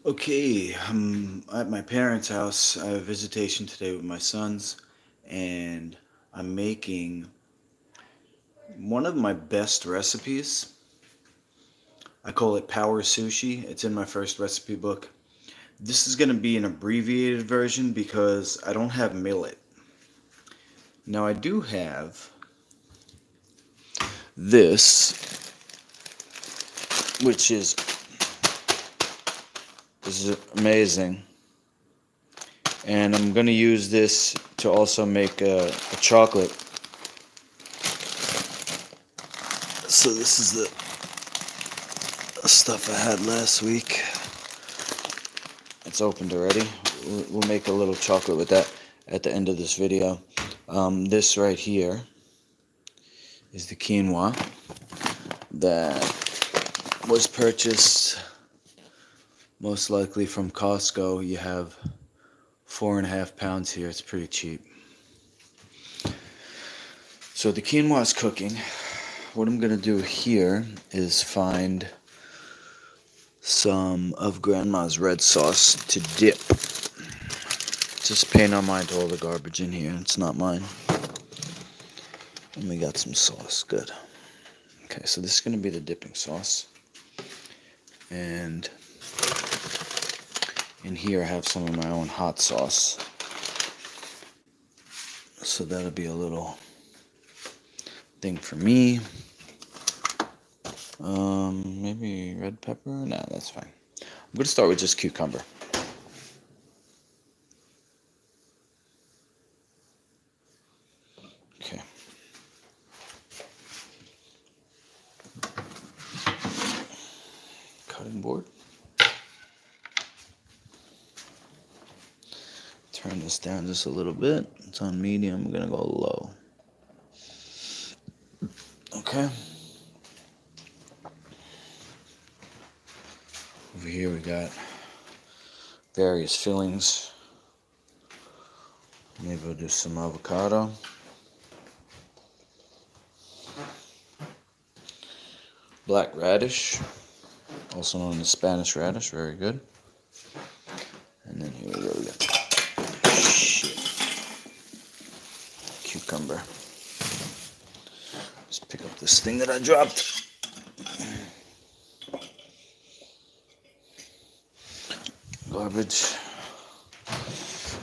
Okay, I'm at my parents' house. I have visitation today with my sons, and I'm making one of my best recipes. I call it Power Sushi. It's in my first recipe book. This is going to be an abbreviated version because I don't have millet. Now, I do have this, which is amazing. And I'm going to use this to also make a chocolate. So this is the stuff I had last week. It's opened already. We'll make a little chocolate with that at the end of this video. This right here is the quinoa that was purchased most likely from Costco. You have 4.5 pounds here. It's pretty cheap. So the quinoa is cooking. What I'm gonna do here is find some of Grandma's red sauce to dip. Just pay no mind to all the garbage in here. It's not mine. And we got some sauce. Good. Okay, so this is going to be the dipping sauce. And in here I have some of my own hot sauce. So that'll be a little thing for me. Maybe red pepper? No, that's fine. I'm going to start with just cucumber. Okay. Cutting board. Turn this down just a little bit. It's on medium. I'm going to go low. Okay. Over here we got various fillings. Maybe we'll do some avocado. Black radish, also known as Spanish radish, very good. And then here we go, we got cucumber. Just pick up this thing that I dropped. Garbage.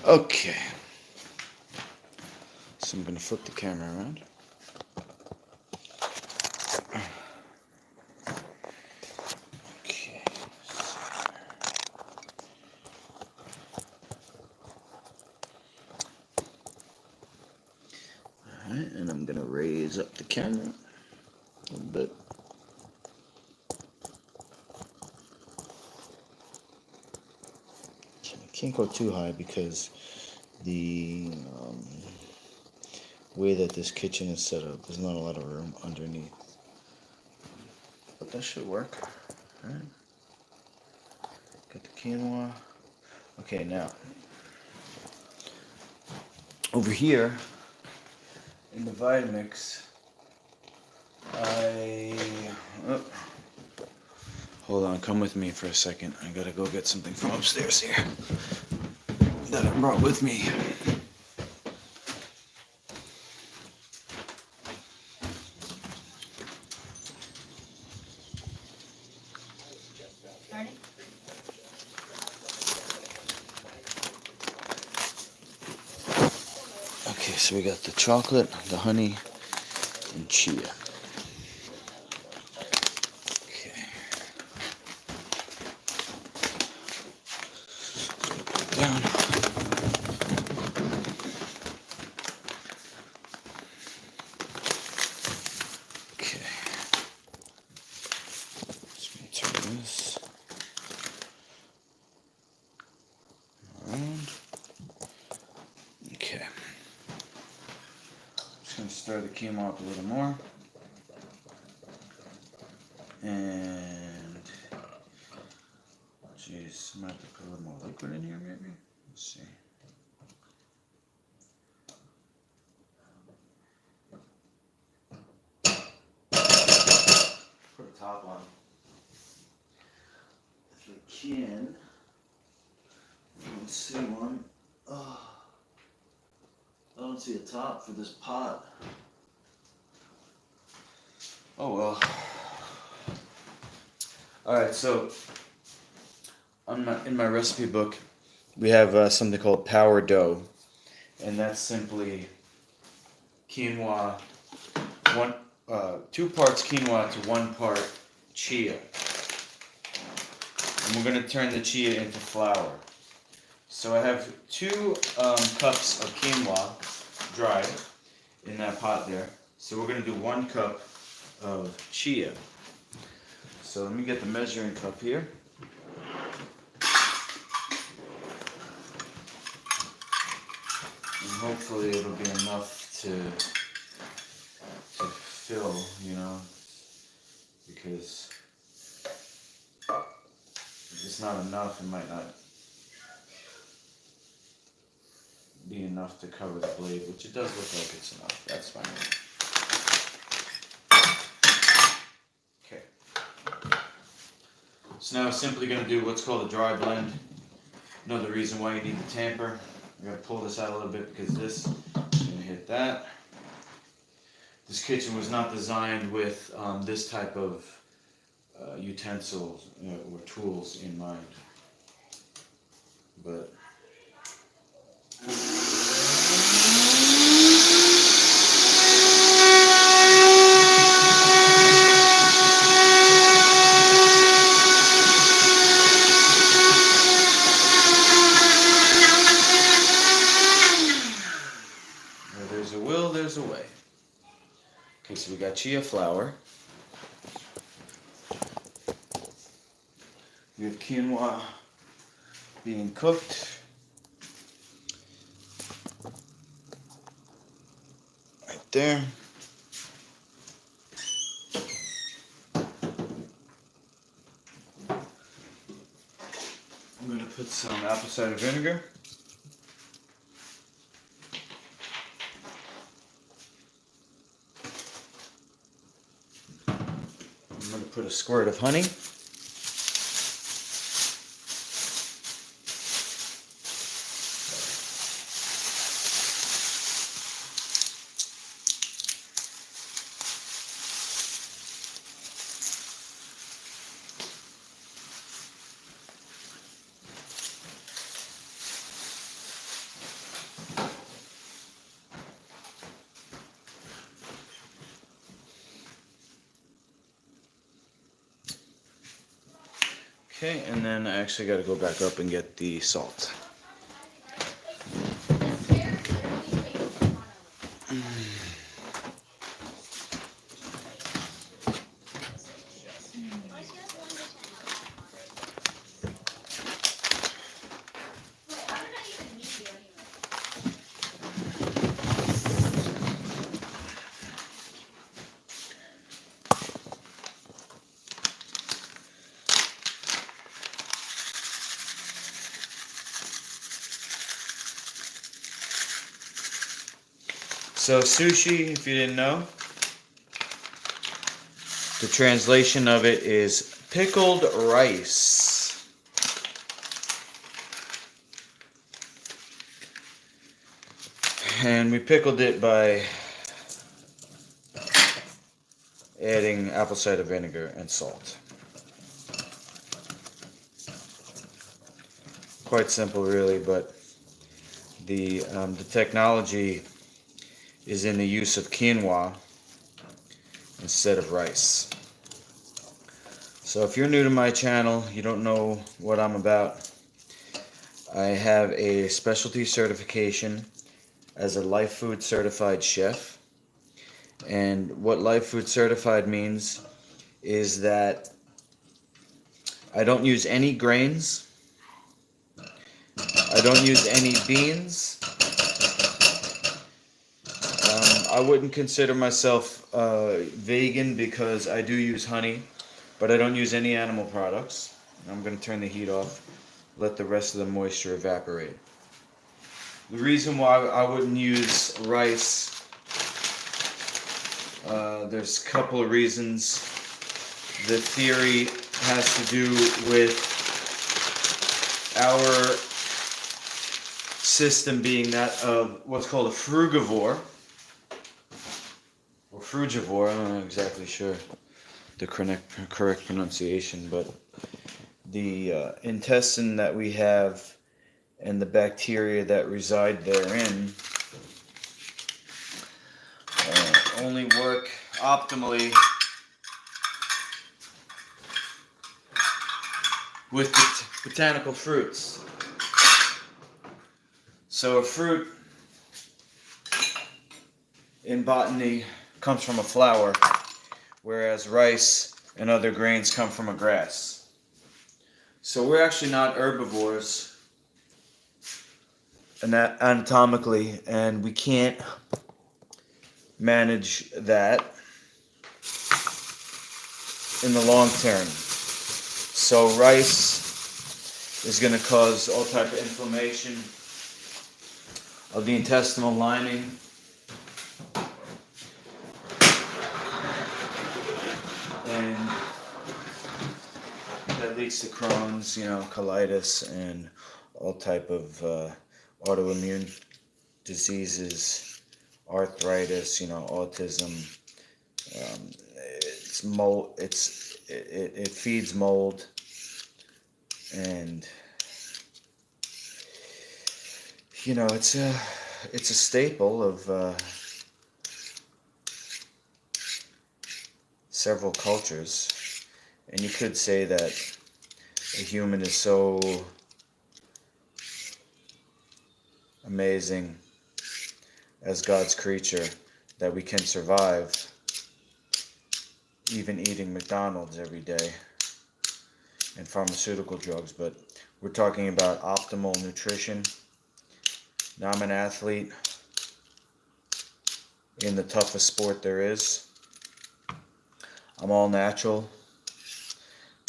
Okay. So I'm going to flip the camera around. Okay. Alright, and I'm going to raise up the camera a little bit. Can't go too high because the way that this kitchen is set up, there's not a lot of room underneath. But that should work. Alright. Got the quinoa. Okay, now over here in the Vitamix, hold on, come with me for a second. I gotta go get something from upstairs here that I brought with me. Okay, so we got the chocolate, the honey, and chia. Okay. Put it down. Okay. Just gonna turn this around. Okay. Just gonna stir the quinoa up a little more. And jeez, might have to put a little more liquid in here maybe. Let's see. Put a top on. If you can. don't see one. Oh, I don't see a top for this pot. Oh well. Alright, so in my recipe book, we have something called power dough. And that's simply quinoa, 2 parts quinoa to 1 part chia. And we're going to turn the chia into flour. So I have 2 cups of quinoa dried in that pot there. So we're going to do 1 cup of chia. So let me get the measuring cup here. And hopefully it'll be enough to fill, you know, because if it's not enough, it might not be enough to cover the blade, which it does look like it's enough. That's fine. Okay. So now we're simply going to do what's called a dry blend. Another reason why you need the tamper. We're going to pull this out a little bit because this is going to hit that. This kitchen was not designed with this type of utensils or tools in mind. But where there's a will, there's a way. Okay, so we got chia flour. We have quinoa being cooked. Right there. I'm going to put some apple cider vinegar. I'm going to put a squirt of honey. Okay, and then I actually got to go back up and get the salt. So sushi, if you didn't know, the translation of it is pickled rice. And we pickled it by adding apple cider vinegar and salt. Quite simple really, but the technology is in the use of quinoa instead of rice. So if you're new to my channel, you don't know what I'm about, I have a specialty certification as a Life Food Certified Chef. And what Life Food Certified means is that I don't use any grains, I don't use any beans. I wouldn't consider myself vegan because I do use honey, but I don't use any animal products. I'm going to turn the heat off, let the rest of the moisture evaporate. The reason why I wouldn't use rice, there's a couple of reasons. The theory has to do with our system being that of what's called a frugivore, or frugivore, I'm not exactly sure the correct pronunciation, but the intestine that we have and the bacteria that reside therein only work optimally with botanical fruits. So a fruit in botany comes from a flower, whereas rice and other grains come from a grass. So we're actually not herbivores anatomically, and we can't manage that in the long term. So rice is going to cause all type of inflammation of the intestinal lining, and that leads to Crohn's, colitis, and all type of autoimmune diseases, arthritis, autism. It's mold. It feeds mold, and it's a staple of several cultures, and you could say that a human is so amazing as God's creature that we can survive even eating McDonald's every day and pharmaceutical drugs. But we're talking about optimal nutrition. Now, I'm an athlete in the toughest sport there is. I'm all natural.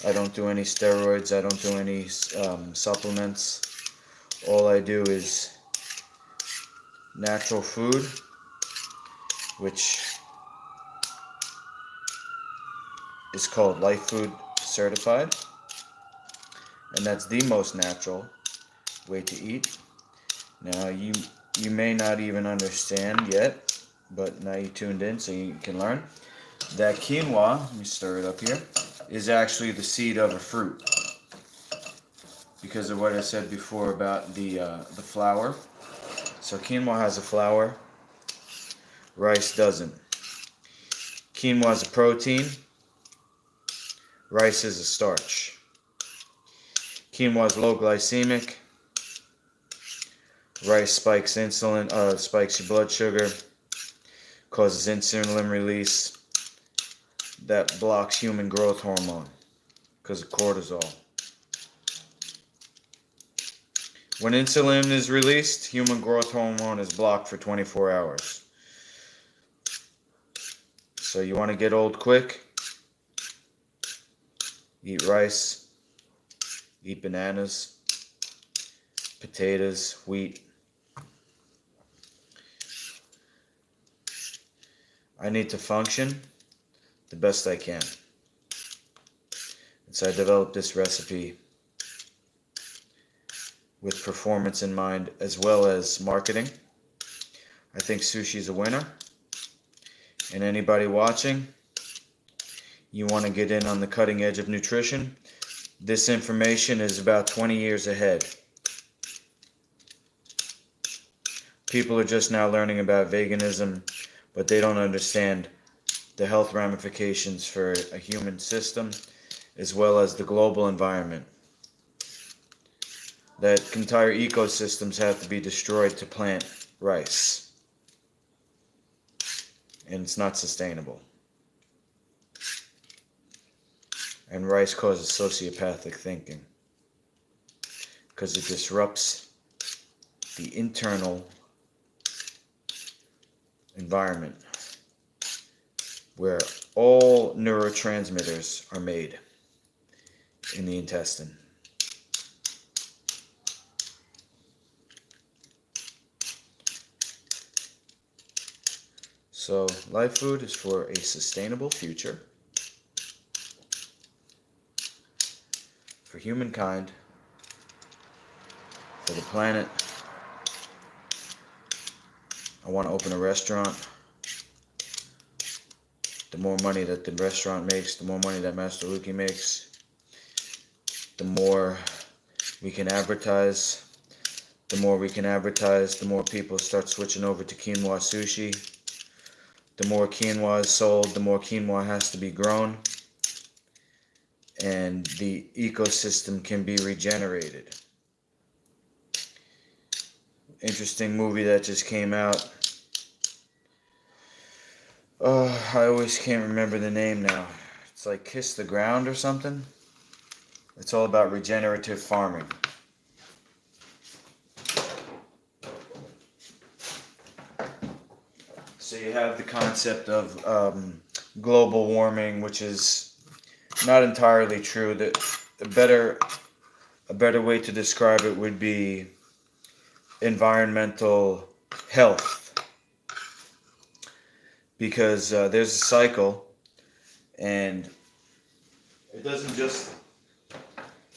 I don't do any steroids. I don't do any supplements. All I do is natural food, which is called Life Food Certified, and that's the most natural way to eat. Now, you may not even understand yet, but now you tuned in so you can learn that quinoa, let me stir it up here, is actually the seed of a fruit, because of what I said before about the flour. So quinoa has a flour, rice doesn't. Quinoa is a protein, rice is a starch. Quinoa is low glycemic, rice spikes insulin, spikes your blood sugar, causes insulin release that blocks human growth hormone because of cortisol. When insulin is released, human growth hormone is blocked for 24 hours. So you want to get old quick? Eat rice, eat bananas, potatoes, wheat. I need to function the best I can. And so I developed this recipe with performance in mind as well as marketing. I think sushi is a winner. And anybody watching, you want to get in on the cutting edge of nutrition, this information is about 20 years ahead. People are just now learning about veganism, but they don't understand the health ramifications for a human system as well as the global environment. That entire ecosystems have to be destroyed to plant rice. And it's not sustainable. And rice causes sociopathic thinking because it disrupts the internal environment where all neurotransmitters are made in the intestine. So, life food is for a sustainable future for humankind, for the planet, I want to open a restaurant. The more money that the restaurant makes, the more money that Master Lukey makes, the more we can advertise. The more we can advertise, the more people start switching over to quinoa sushi. The more quinoa is sold, the more quinoa has to be grown, and the ecosystem can be regenerated. Interesting movie that just came out. I always can't remember the name now. It's like Kiss the Ground or something. It's all about regenerative farming. So you have the concept of global warming, which is not entirely true. That a better way to describe it would be environmental health, because there's a cycle, and it doesn't just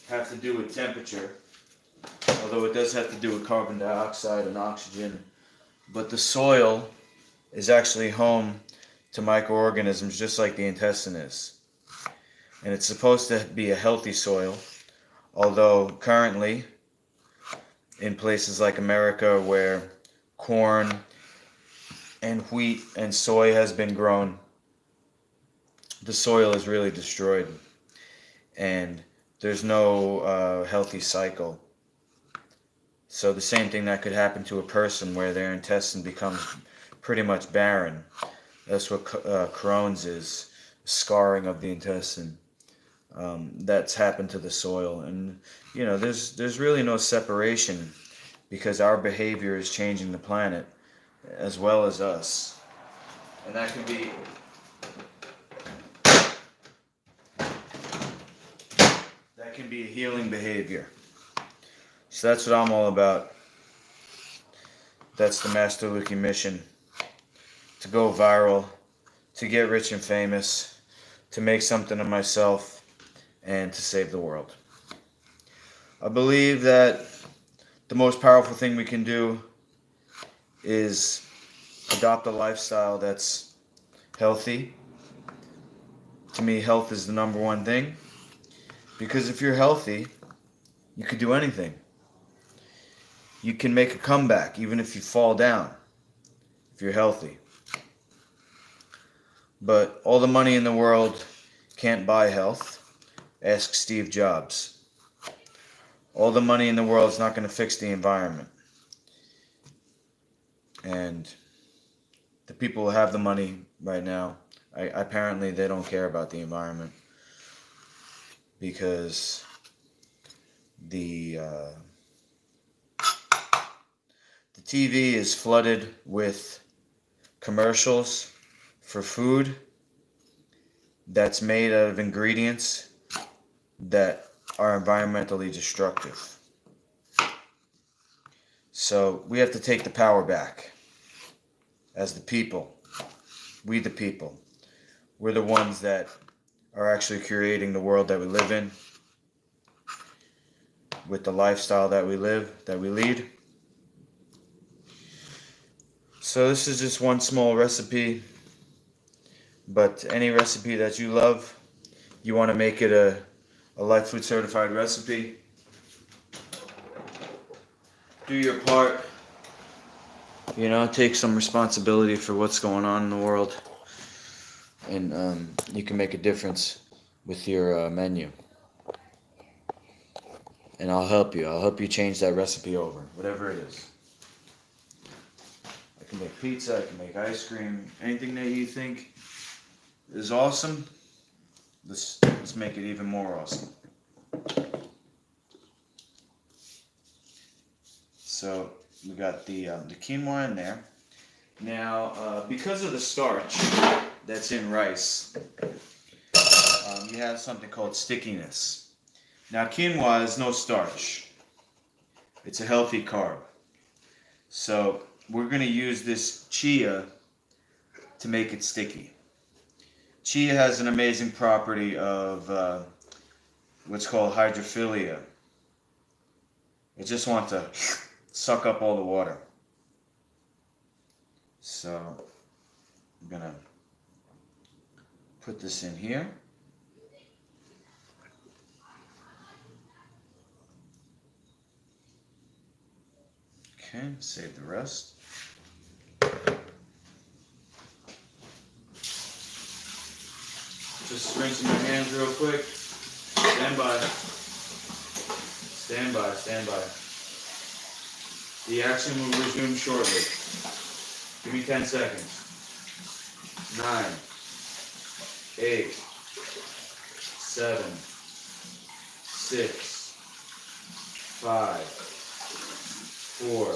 have to do with temperature, although it does have to do with carbon dioxide and oxygen. But the soil is actually home to microorganisms, just like the intestine is. And it's supposed to be a healthy soil, although currently in places like America where corn and wheat and soy has been grown, the soil is really destroyed, and there's no healthy cycle. So the same thing that could happen to a person where their intestine becomes pretty much barren. That's what Crohn's is, scarring of the intestine. That's happened to the soil, and you know, there's really no separation, because our behavior is changing the planet as well as us, and that can be a healing behavior. So that's what I'm all about. That's the Master Lukey mission: to go viral, to get rich and famous, to make something of myself, and to save the world. I believe that the most powerful thing we can do is adopt a lifestyle that's healthy. To me, health is the number one thing, because if you're healthy, you could do anything. You can make a comeback even if you fall down, if you're healthy. But all the money in the world can't buy health. Ask Steve Jobs. All the money in the world is not going to fix the environment. And the people who have the money right now, apparently they don't care about the environment, because the TV is flooded with commercials for food that's made out of ingredients that are environmentally destructive. So we have to take the power back as the people. We the people. We're the ones that are actually creating the world that we live in, with the lifestyle that we lead. So this is just one small recipe, but any recipe that you love, you want to make it a Life Food Certified recipe, do your part, take some responsibility for what's going on in the world, and you can make a difference with your menu. And I'll help you change that recipe over, whatever it is. I can make pizza, I can make ice cream, anything that you think is awesome, let's make it even more awesome. So we got the quinoa in there. Now, because of the starch that's in rice, you have something called stickiness. Now, quinoa is no starch. It's a healthy carb. So we're going to use this chia to make it sticky. Chia has an amazing property of what's called hydrophilia. It just wants to suck up all the water. So I'm gonna put this in here. Okay, save the rest. Just rinsing my hands real quick. Stand by. Stand by, stand by. The action will resume shortly. Give me 10 seconds. 9, 8, 7, 6, 5, 4,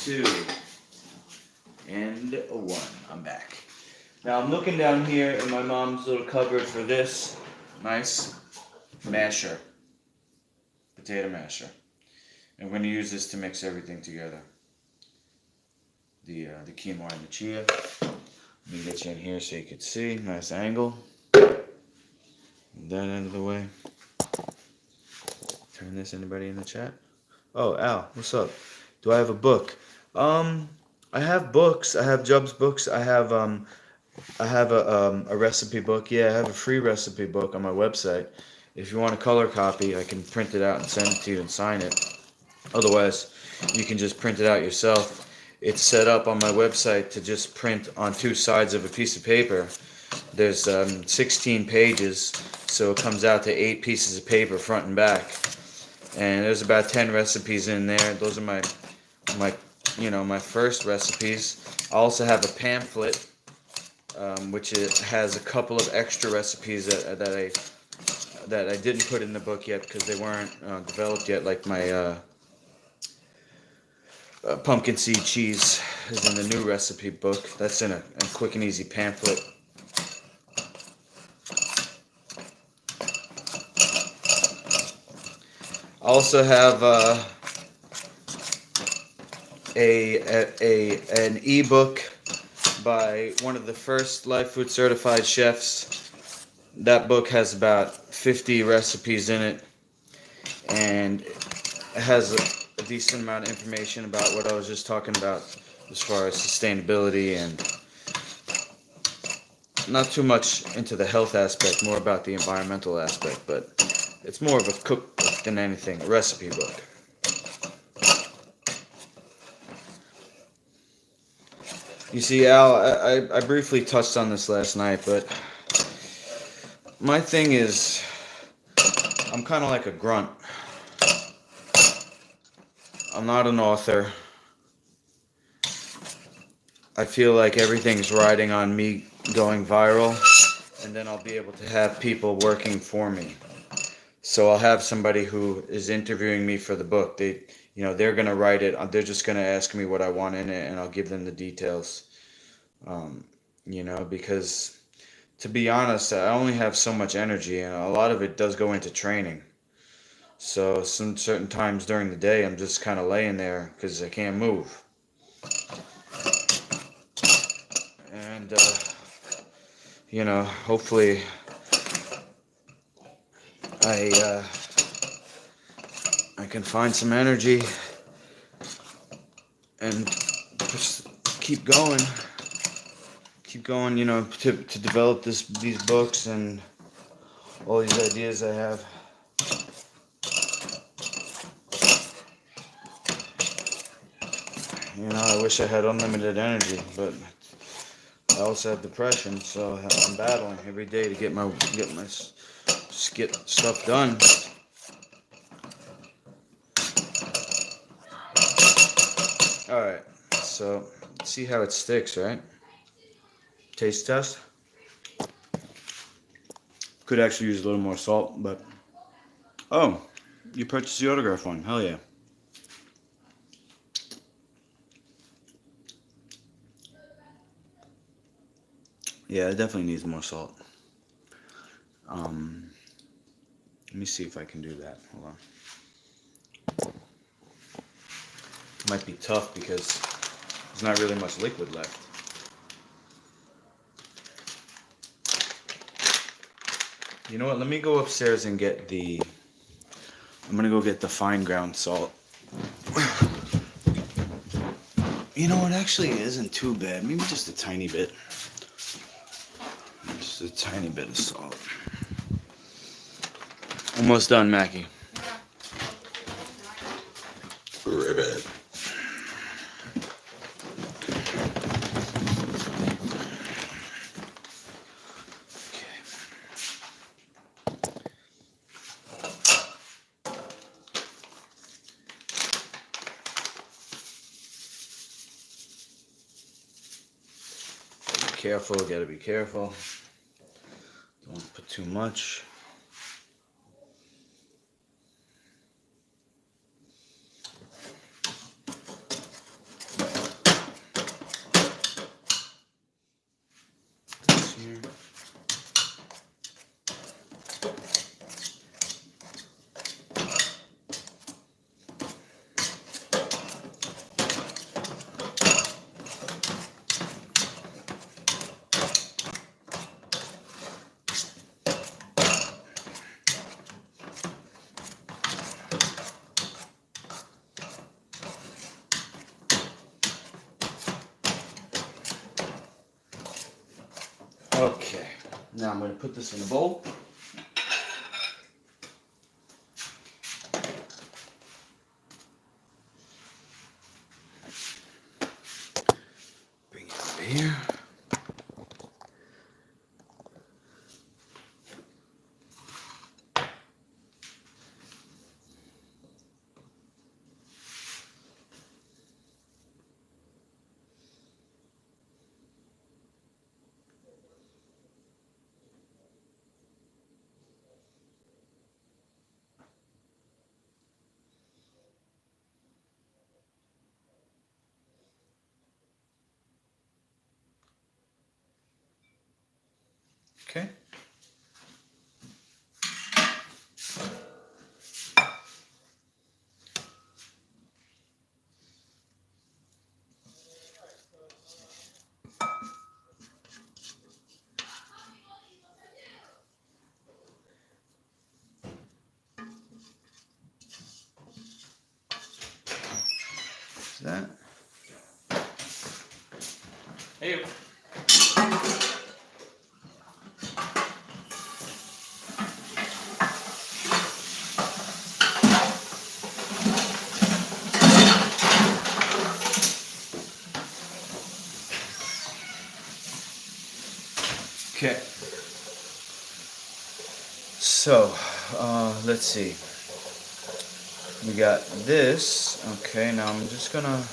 3, 2, and 1. I'm back. Now I'm looking down here in my mom's little cupboard for this nice masher, potato masher. And we're going to use this to mix everything together. The quinoa and the chia. Let me get you in here so you can see. Nice angle. That end of the way. Turn this. Anybody in the chat? Oh, Al, what's up? Do I have a book? I have books. I have Jub's books. I have a recipe book. Yeah, I have a free recipe book on my website. If you want a color copy, I can print it out and send it to you and sign it. Otherwise, you can just print it out yourself. It's set up on my website to just print on 2 sides of a piece of paper. There's 16 pages, so it comes out to 8 pieces of paper front and back. And there's about 10 recipes in there. Those are my first recipes. I also have a pamphlet, which has a couple of extra recipes that I didn't put in the book yet because they weren't developed yet, like my pumpkin seed cheese is in the new recipe book. That's in a quick and easy pamphlet. I also have an ebook by one of the first Life Food certified chefs. That book has about 50 recipes in it, and it has a decent amount of information about what I was just talking about as far as sustainability, and not too much into the health aspect, more about the environmental aspect, but it's more of a cookbook than anything, a recipe book. You see, Al, I briefly touched on this last night, but my thing is, I'm kind of like a grunt. I'm not an author. I feel like everything's riding on me going viral, and then I'll be able to have people working for me. So I'll have somebody who is interviewing me for the book. They're gonna write it. They're just gonna ask me what I want in it, and I'll give them the details. Because to be honest, I only have so much energy, and a lot of it does go into training. So some certain times during the day, I'm just kind of laying there because I can't move. And, hopefully I can find some energy and just keep going, to develop these books and all these ideas I have. I wish I had unlimited energy, but I also have depression, so I'm battling every day to get stuff done. All right, so see how it sticks, right? Taste test. Could actually use a little more salt, but oh, you purchased the autograph one. Hell yeah. Yeah, it definitely needs more salt. Let me see if I can do that. Hold on. It might be tough because there's not really much liquid left. You know what? Let me go upstairs and get I'm gonna go get the fine ground salt. You know, it actually isn't too bad. Maybe just a tiny bit. Just a tiny bit of salt. Almost done, Mackie. Ribbit. Careful, gotta be careful. Don't want to put too much. This here. Okay, now I'm going to put this in a bowl. Bring it over here. Okay. Is that? Hey. Okay. So, let's see. We got this. Okay, now I'm just gonna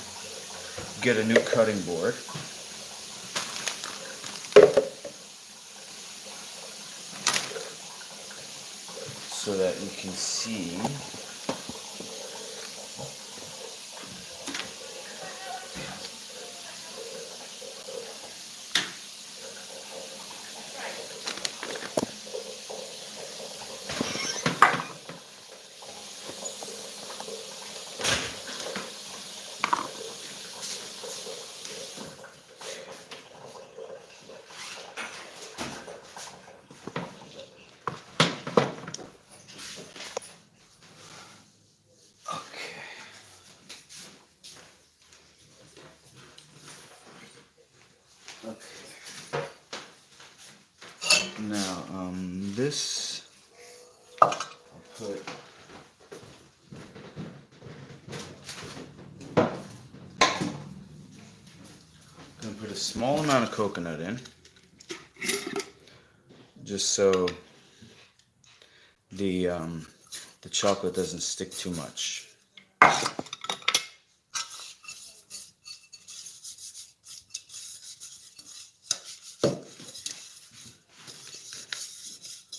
get a new cutting board. So that you can see. Now, this I'll put. I'm gonna put a small amount of coconut in, just so the chocolate doesn't stick too much.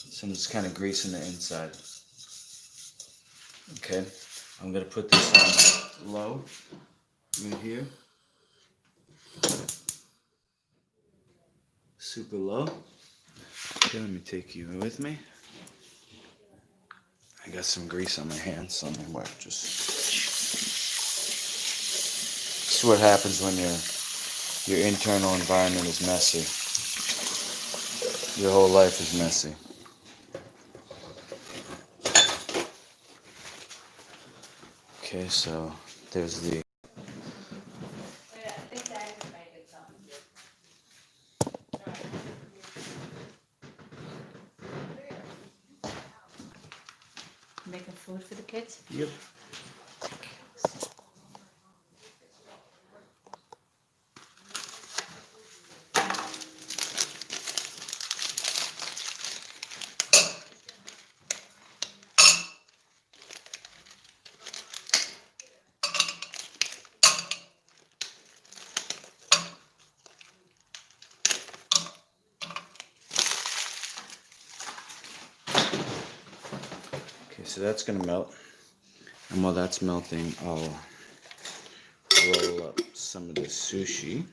So I'm just kind of greasing the inside. Okay, I'm gonna put this on low right here. Super low. Okay, let me take you with me. I got some grease on my hands, so I'm gonna wipe just. This is what happens when your internal environment is messy. Your whole life is messy. Okay, so there's the Making food for the kids? Yep. Okay, so that's gonna melt. And while that's melting, I'll roll up some of the sushi.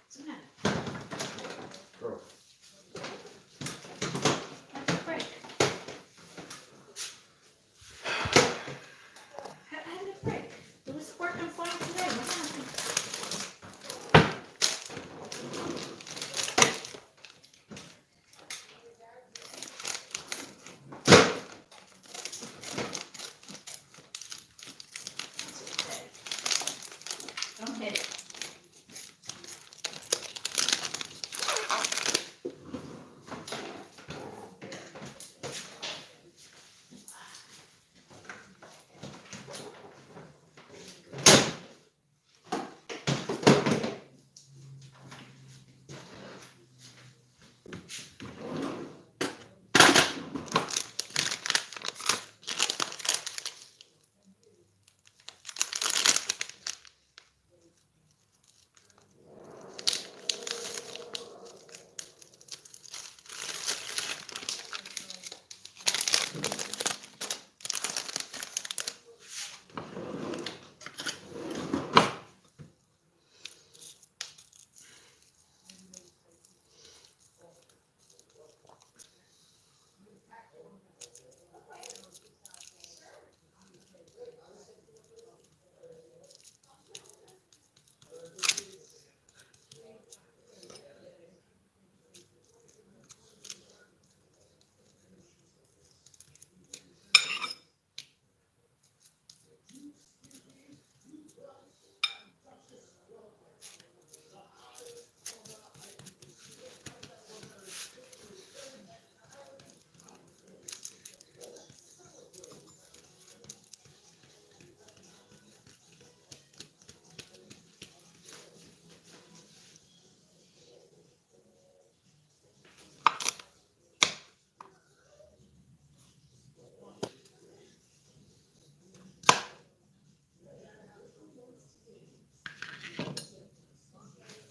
What's the matter? Girl. Have a break. Have a break. It was working fine today. What happened? Don't hit it.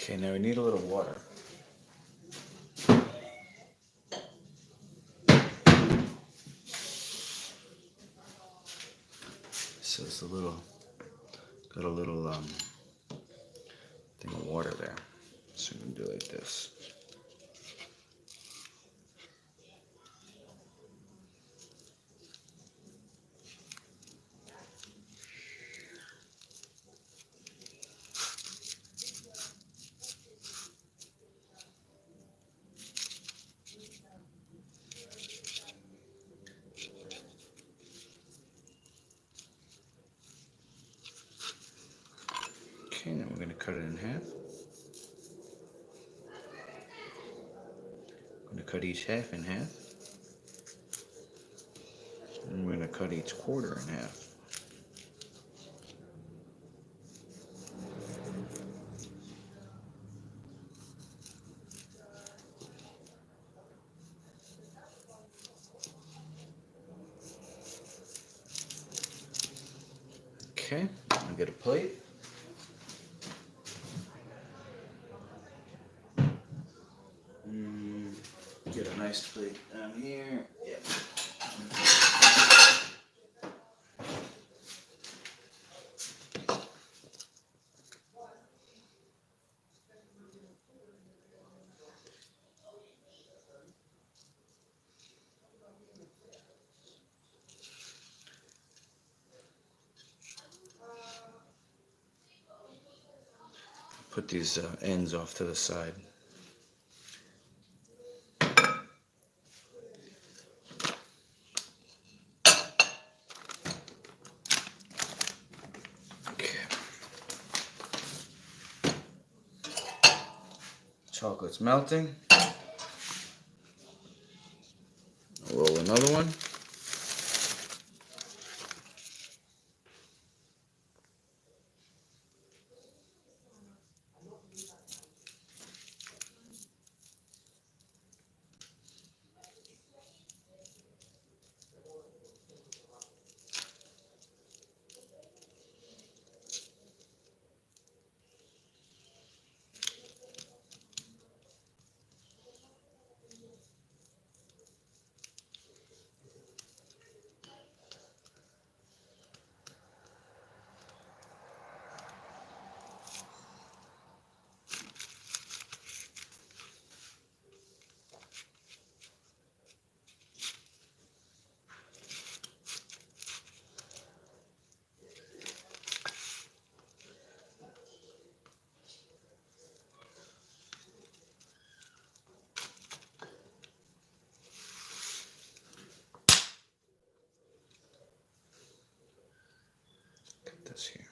Okay, now we need a little water. So it's got a little thing of water there. So I'm gonna do like this. Okay, now we're gonna cut it in half. I'm gonna cut each half in half. And we're gonna cut each quarter in half. Okay, I'll get a plate. Get a nice plate down here. Yep. put these ends off to the side. Okay. Chocolate's melting. I'll roll another one. Get this here.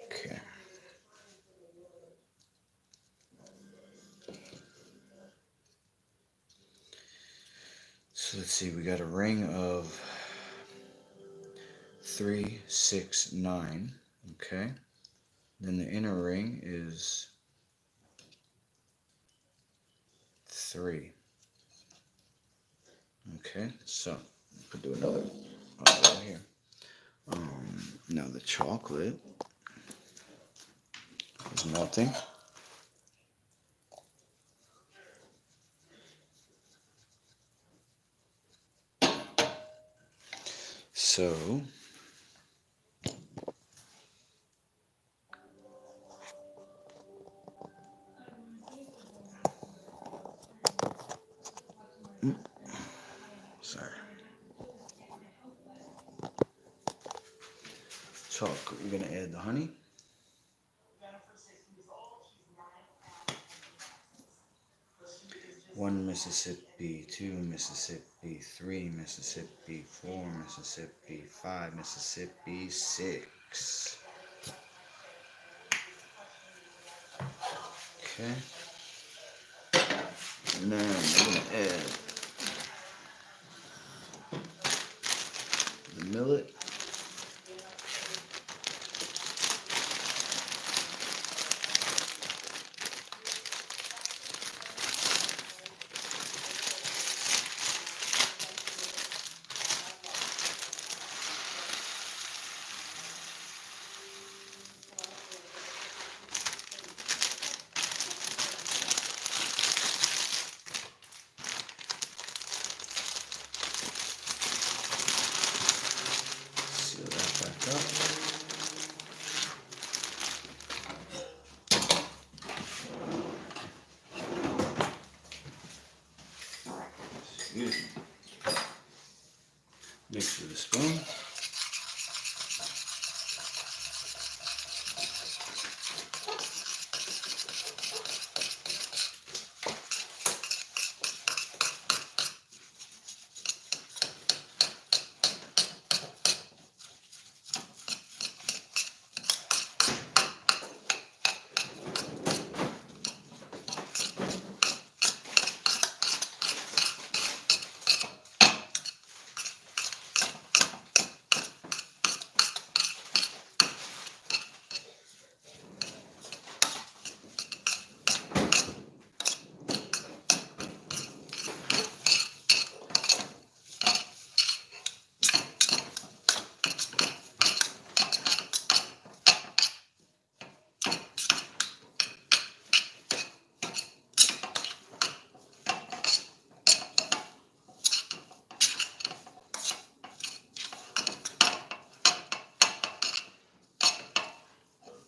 Okay. So let's see, we got a ring of 3, 6, 9. Okay. Then the inner ring is 3. Okay, so we could do another right here. Now the chocolate is melting. So sorry. Chocolate, we're gonna add the honey. One Mississippi, 2 Mississippi, 3 Mississippi, 4 Mississippi, 5 Mississippi, 6. Okay. And then we're gonna add the millet.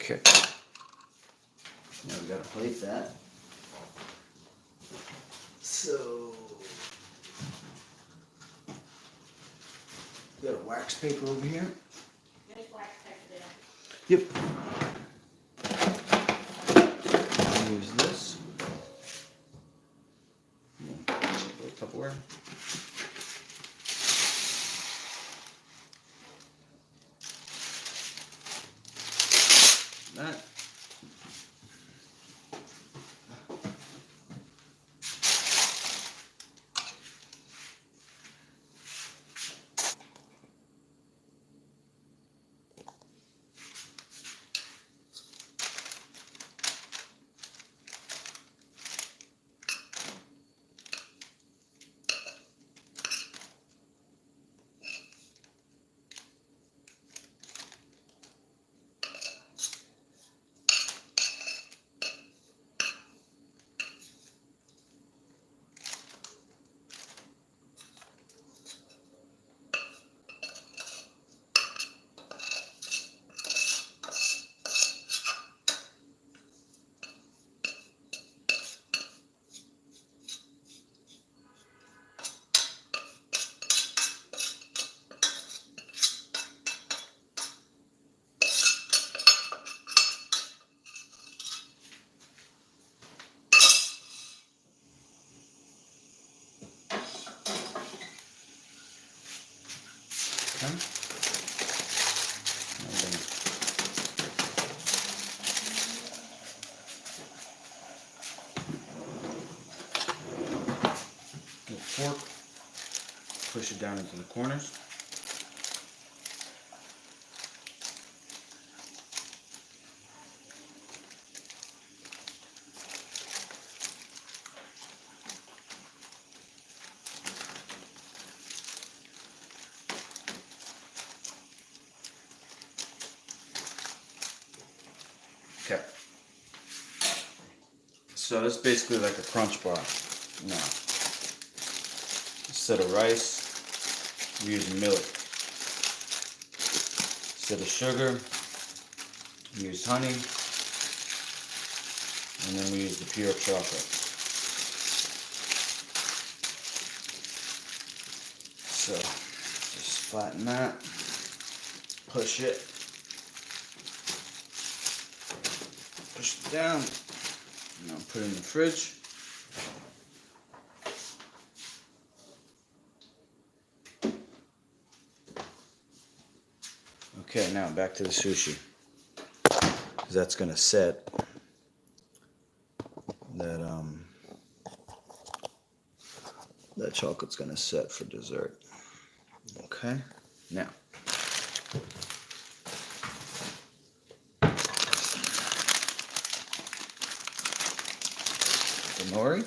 Okay. Now we gotta plate that. So, we got a wax paper over here. There's wax paper there. Yep. Use this. Tupperware. That. Okay. Get a fork, push it down into the corners. Okay. So this is basically like a crunch bar. Now, instead of rice, we use millet. Instead of sugar, we use honey. And then we use the pure chocolate. So, just flatten that. Push it. Push it down. Now put it in the fridge. Okay, now back to the sushi. Because that's going to set. That chocolate's going to set for dessert. Okay, now. The nori.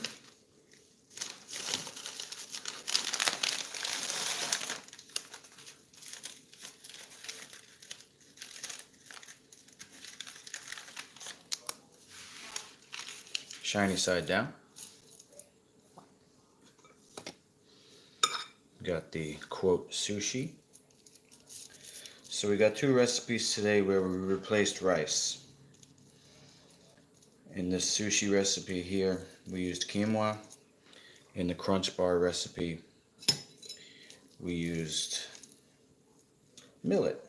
Shiny side down. Got the quote sushi. So we got two recipes today where we replaced rice. In this sushi recipe here, we used quinoa. In the crunch bar recipe, we used millet.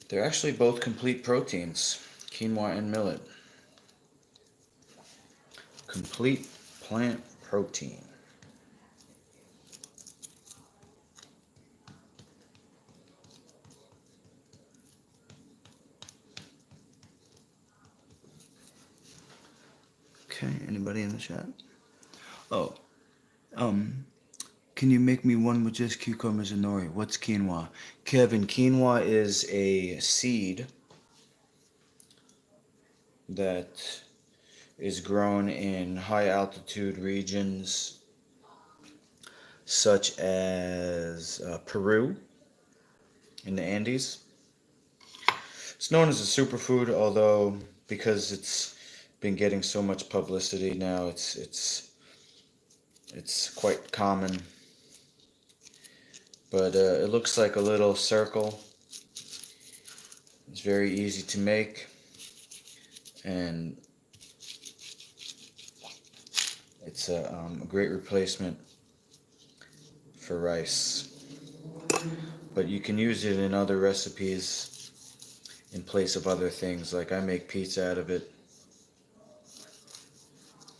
They're actually both complete proteins, quinoa and millet. Complete plant protein. Okay, anybody in the chat? Oh, can you make me one with just cucumbers and nori? What's quinoa? Kevin, quinoa is a seed that is grown in high altitude regions such as Peru in the Andes. It's known as a superfood, although because it's been getting so much publicity now, it's quite common. but it looks like a little circle. It's very easy to make, and it's a great replacement for rice. But you can use it in other recipes in place of other things. Like I make pizza out of it,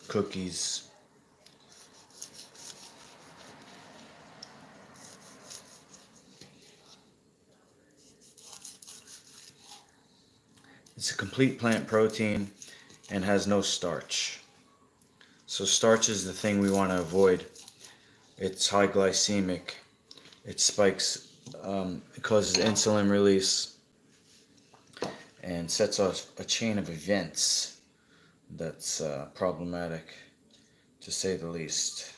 cookies. It's a complete plant protein and has no starch. So starch is the thing we want to avoid. It's high glycemic. It spikes, it causes insulin release and sets off a chain of events that's problematic, to say the least.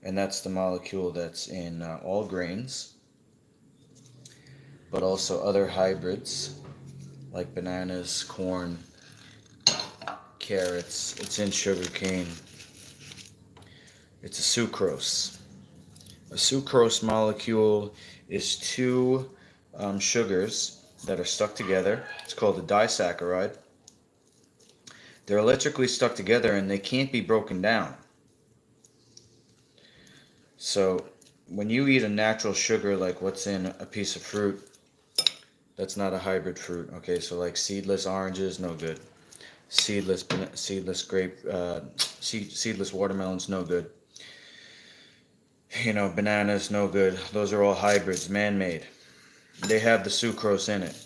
And that's the molecule that's in all grains, but also other hybrids like bananas, corn, carrots. It's in sugarcane. It's a sucrose. A sucrose molecule is two sugars that are stuck together. It's called a disaccharide. They're electrically stuck together and they can't be broken down. So when you eat a natural sugar like what's in a piece of fruit, that's not a hybrid fruit. Okay, so like seedless oranges, no good. Seedless grape, seedless watermelons, no good. You know, bananas, no good. Those are all hybrids, man-made. They have the sucrose in it.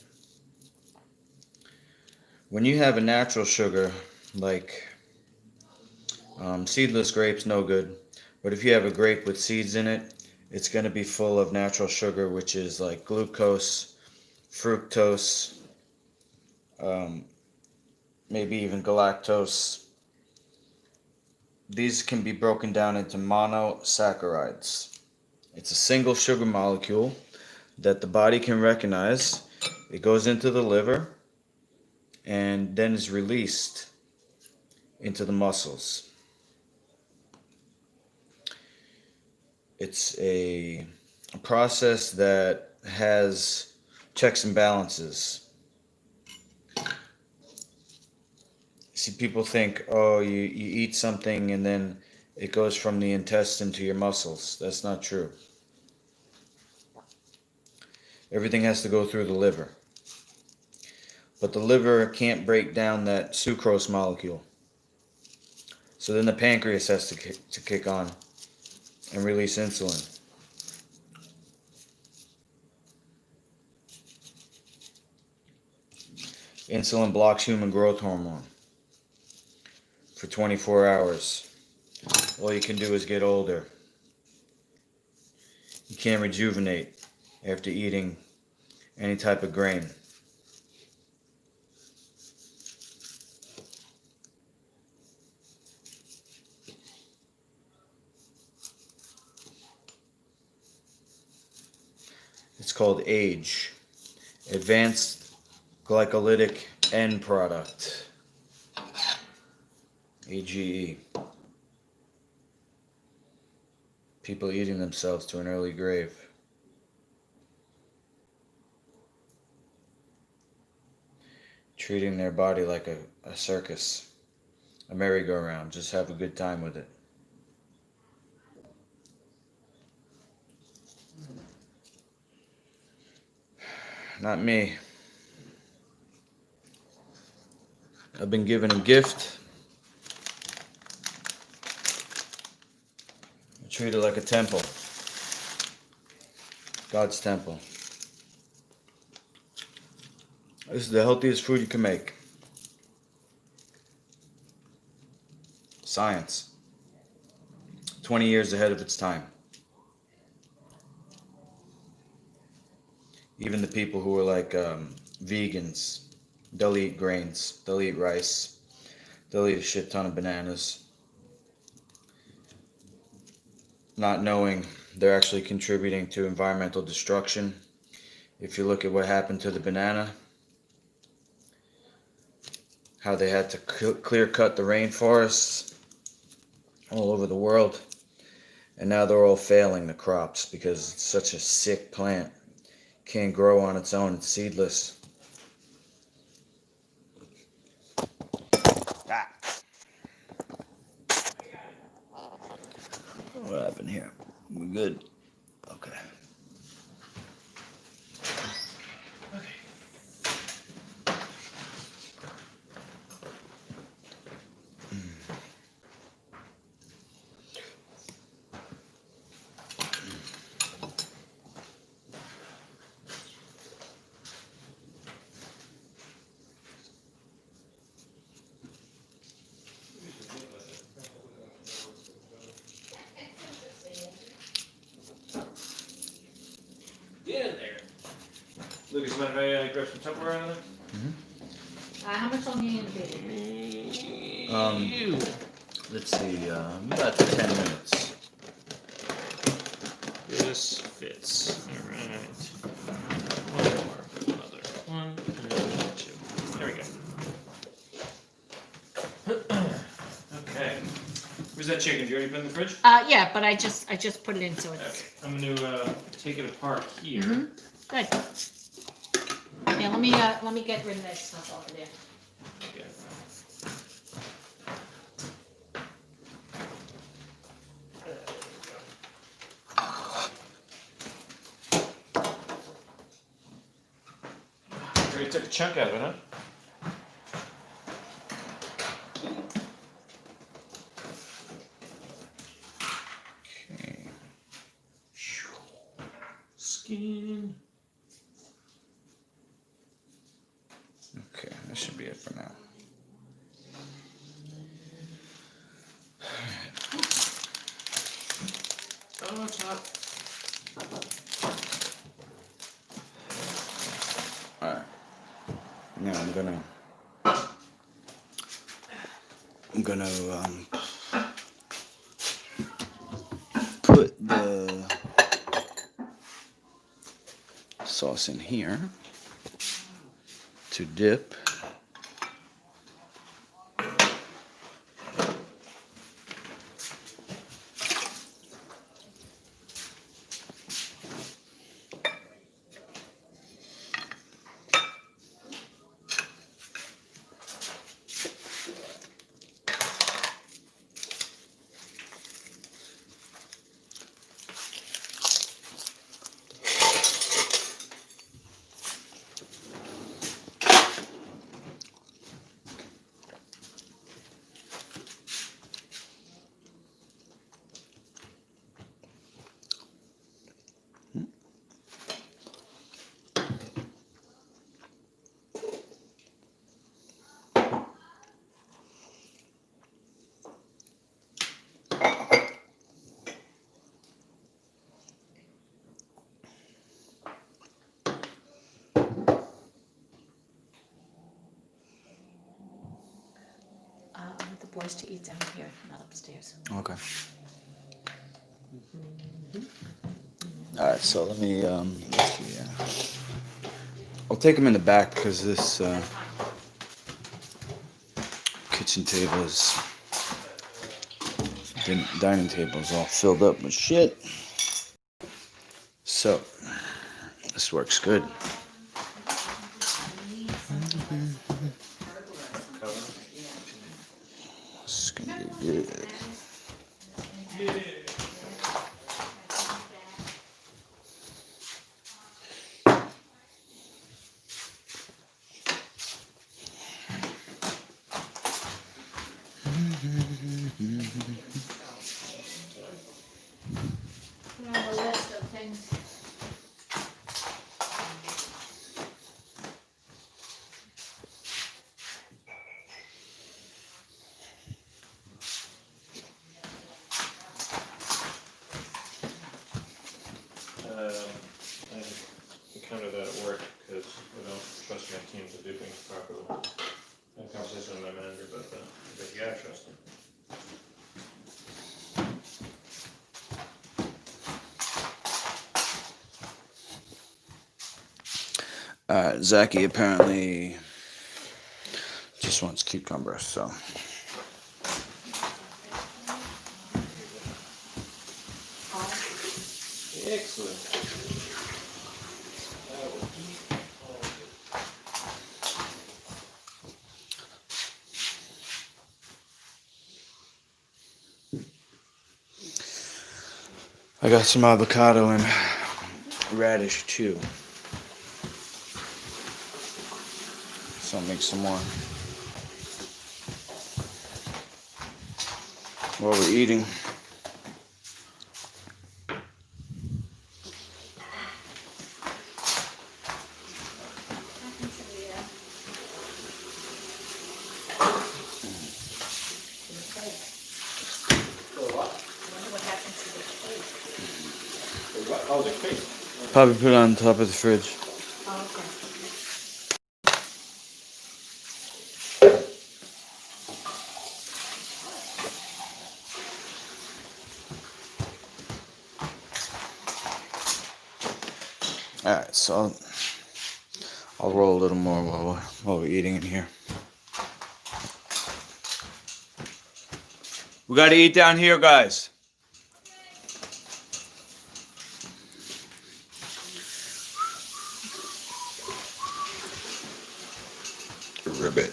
When you have a natural sugar, like seedless grapes, no good. But if you have a grape with seeds in it, it's going to be full of natural sugar, which is like glucose, fructose, maybe even galactose. These can be broken down into monosaccharides. It's a single sugar molecule that the body can recognize. It goes into the liver and then is released into the muscles. It's a process that has checks and balances. See, people think, oh, you eat something and then it goes from the intestine to your muscles. That's not true. Everything has to go through the liver. But the liver can't break down that sucrose molecule. So then the pancreas has to kick on and release insulin. Insulin blocks human growth hormone for 24 hours. All you can do is get older. You can't rejuvenate after eating any type of grain. It's called AGE, Advanced Glycolytic End Product, AGE. People eating themselves to an early grave. Treating their body like a circus, a merry-go-round. Just have a good time with it. Not me. I've been given a gift. I treat it like a temple. God's temple. This is the healthiest food you can make. Science. 20 years ahead of its time. Even the people who are like vegans, they'll eat grains, they'll eat rice, they'll eat a shit ton of bananas, not knowing they're actually contributing to environmental destruction. If you look at what happened to the banana, how they had to clear cut the rainforests all over the world. And now they're all failing, the crops, because it's such a sick plant. Can't grow on its own. It's seedless. Ah. What happened here? We good? Okay. Get in there. Lucas, mind if I grab some Tupperware out of there? How much longer are you gonna be? Let's see, about 10 minutes. This fits. Alright. One more. Another one. And two. There we go. Okay. Where's that chicken? Did you already put it in the fridge? Yeah, but I just put it in so Okay. it's I'm gonna take it apart here. good. Yeah, let me get rid of that stuff over there. Okay. Already took a chunk out of it, huh? Okay. Skin. Okay, that should be it for now. Oh, top. Alright. Now I'm gonna put the sauce in here to dip. I want the boys to eat down here, not upstairs. Okay. Alright, so let me let's see, I'll take them in the back because this kitchen table is dining table is all filled up with shit. So this works good. This is gonna be good. Put on the list of things. I encountered that at work because I don't trust my team to do things properly. I had a conversation with my manager about that. But you gotta trust them. Zachy apparently just wants cucumber, so Excellent. I will eat all of I got some avocado and radish too. So I'll make some more. While we're eating. Oh, the cake. Probably put it on top of the fridge. Oh, okay. Alright, so I'll roll a little more while we're eating in here. We gotta eat down here, guys. Ribbit.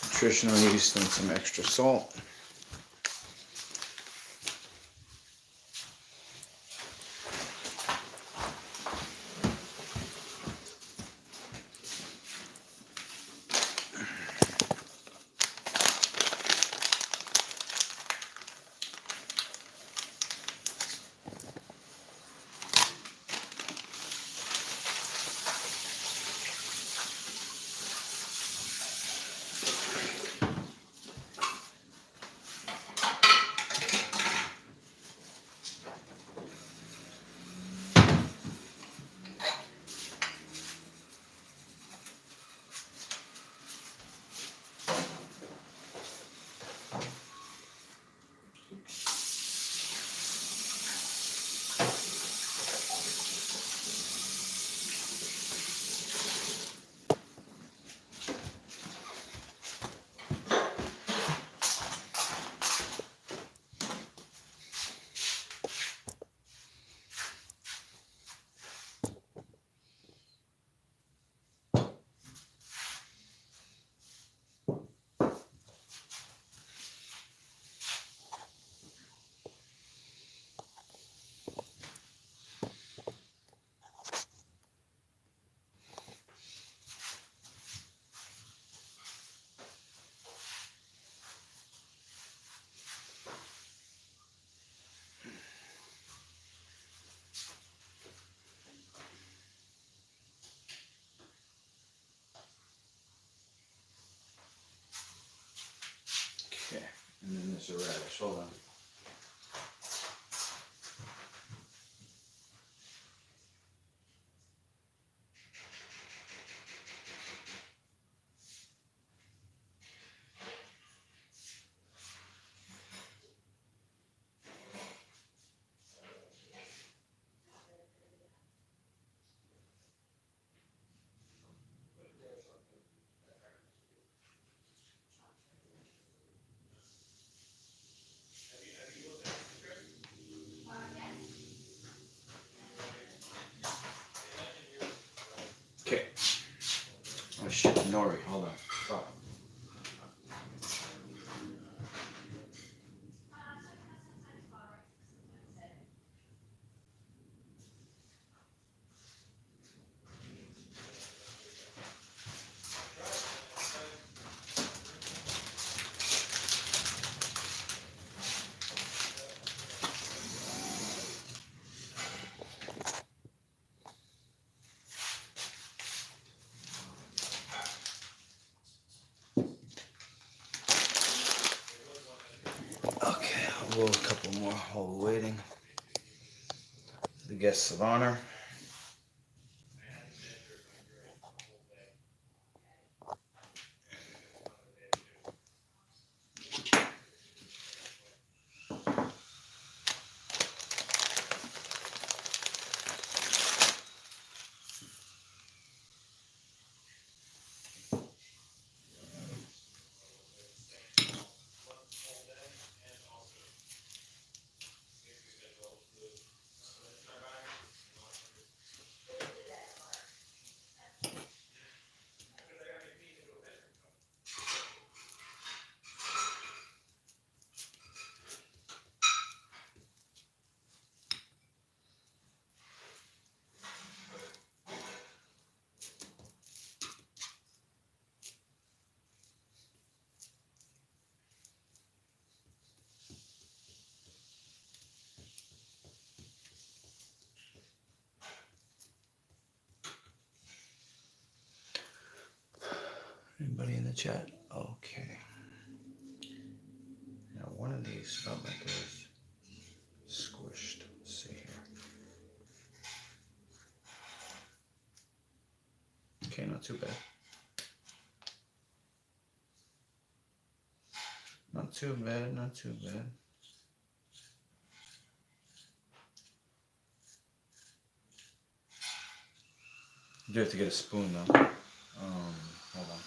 Nutritional yeast and some extra salt. Okay, and then there's a radish. Hold on. Okay. Oh shit, nori. Hold on. Stop. Okay, I'll roll a couple more while we're waiting. The guests of honor. chat? Okay. Now one of these felt like it was squished. Let's see here. Okay, not too bad. Not too bad, not too bad. You do have to get a spoon though. Hold on.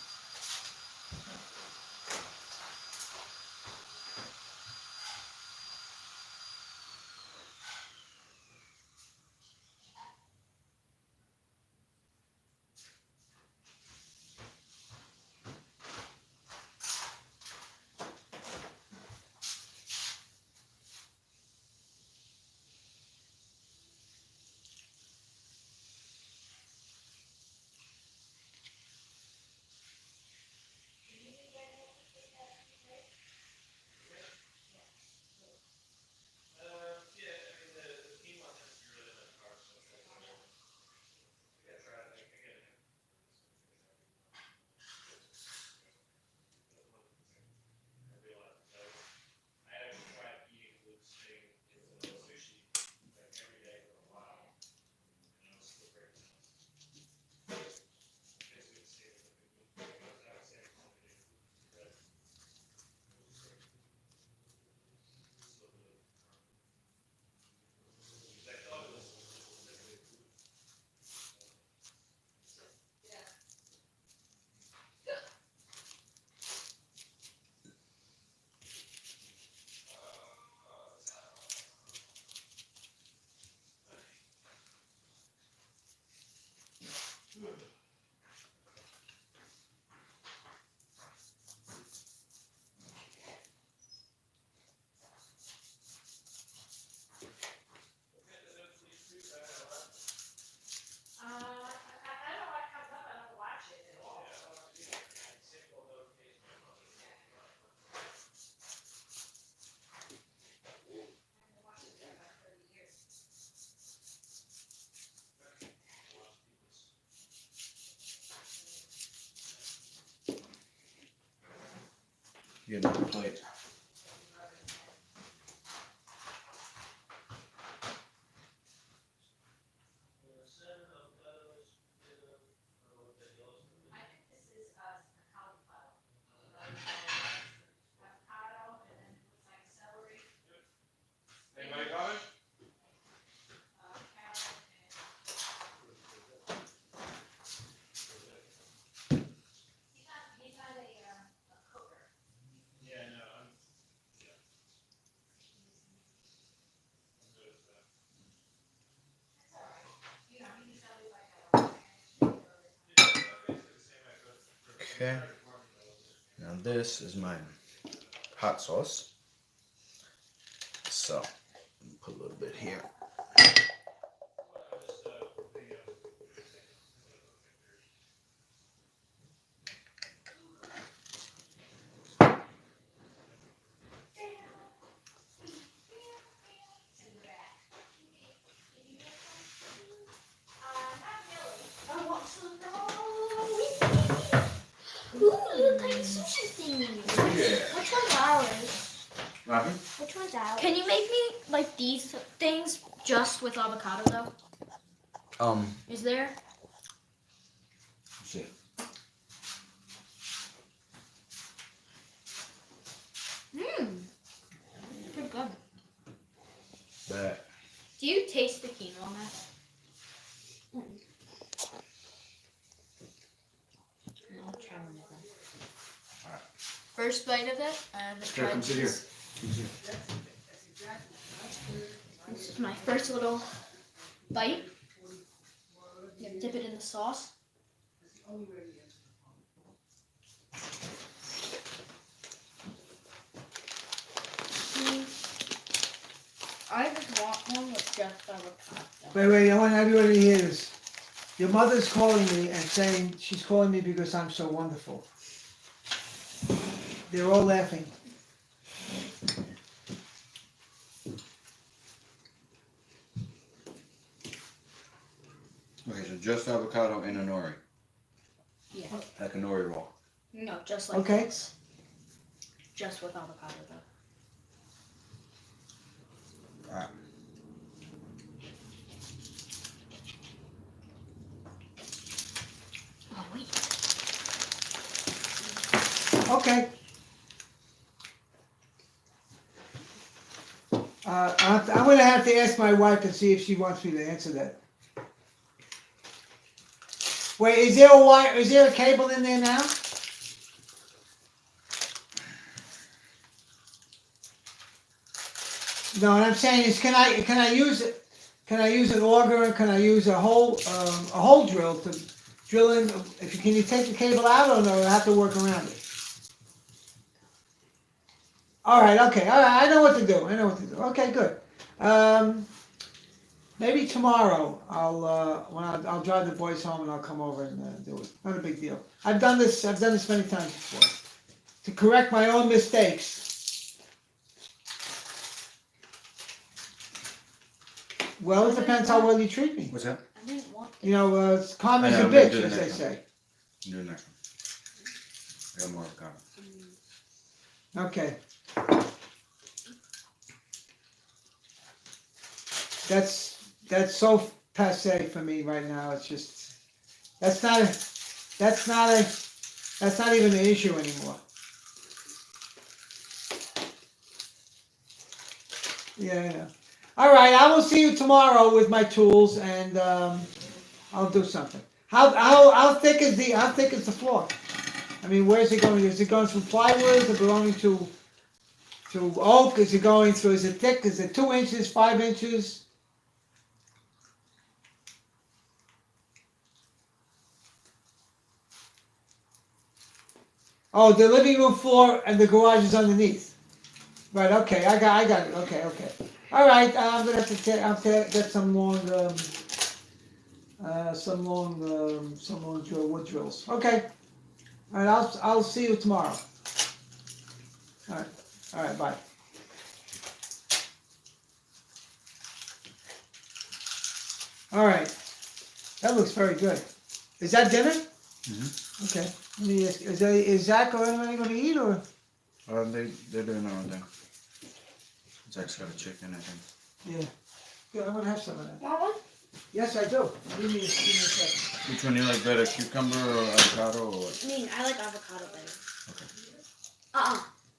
You get another plate. Anybody got it? Yeah, no, Okay. Now this is my hot sauce. So put a little bit here. Ooh, look like sushi things. Yeah. Which one's ours? Robin? Which one's ours? Can you make me like these things just with avocado though? Is there? Let's see. Pretty good. That. Do you taste the quinoa, Matt? I'll try one of them. First bite of it, and the Here, come sit here. This is my first little bite. You gotta dip it in the sauce. I just want one with just avocado. Wait, I want everybody to hear this. Your mother's calling me and saying she's calling me because I'm so wonderful. They're all laughing. Okay, so just avocado and a nori. Yeah. Like a nori roll. No, just like Okay. this. Just with avocado though. Alright. Oh wait. Okay. I'm gonna have to ask my wife and see if she wants me to answer that. Wait, is there a wire? Is there a cable in there now? No, what I'm saying is, can I use it? Can I use an auger? Can I use a hole drill to drill in? Can you take the cable out, or no? I have to work around it. All right, okay, all right. I know what to do. Okay, good. Maybe tomorrow I'll drive the boys home and I'll come over and do it. Not a big deal. I've done this many times before to correct my own mistakes. Well, it depends how well you treat me. What's that? I didn't want You know, calm as I a know, I'm gonna bitch, do the as they next one. say. Do the next one. I got more avocado. Okay. That's so passe for me right now. It's just that's not even an issue anymore. Yeah, I know. All right, I will see you tomorrow with my tools, and I'll do something. How thick is the floor? I mean, where's it going? Is it going through plywood? Is it belonging to oak? Is it going through? Is it thick? Is it 2 inches, 5 inches? Oh, the living room floor and the garage is underneath. Right. Okay. I got it. Okay. All right. I'm gonna have to get some long wood drills. Okay. All right. I'll see you tomorrow. All right. All right. Bye. All right. That looks very good. Is that dinner? Mm-hmm. Okay. Let me ask, is Zach or anybody going to eat, or? They're doing their own thing. Zach's got a chicken, I think. Yeah. Good. I'm going to have some of that. Want one? Yes, I do. Give me a second. Which one you like better, cucumber or avocado or what? I mean, I like avocado better.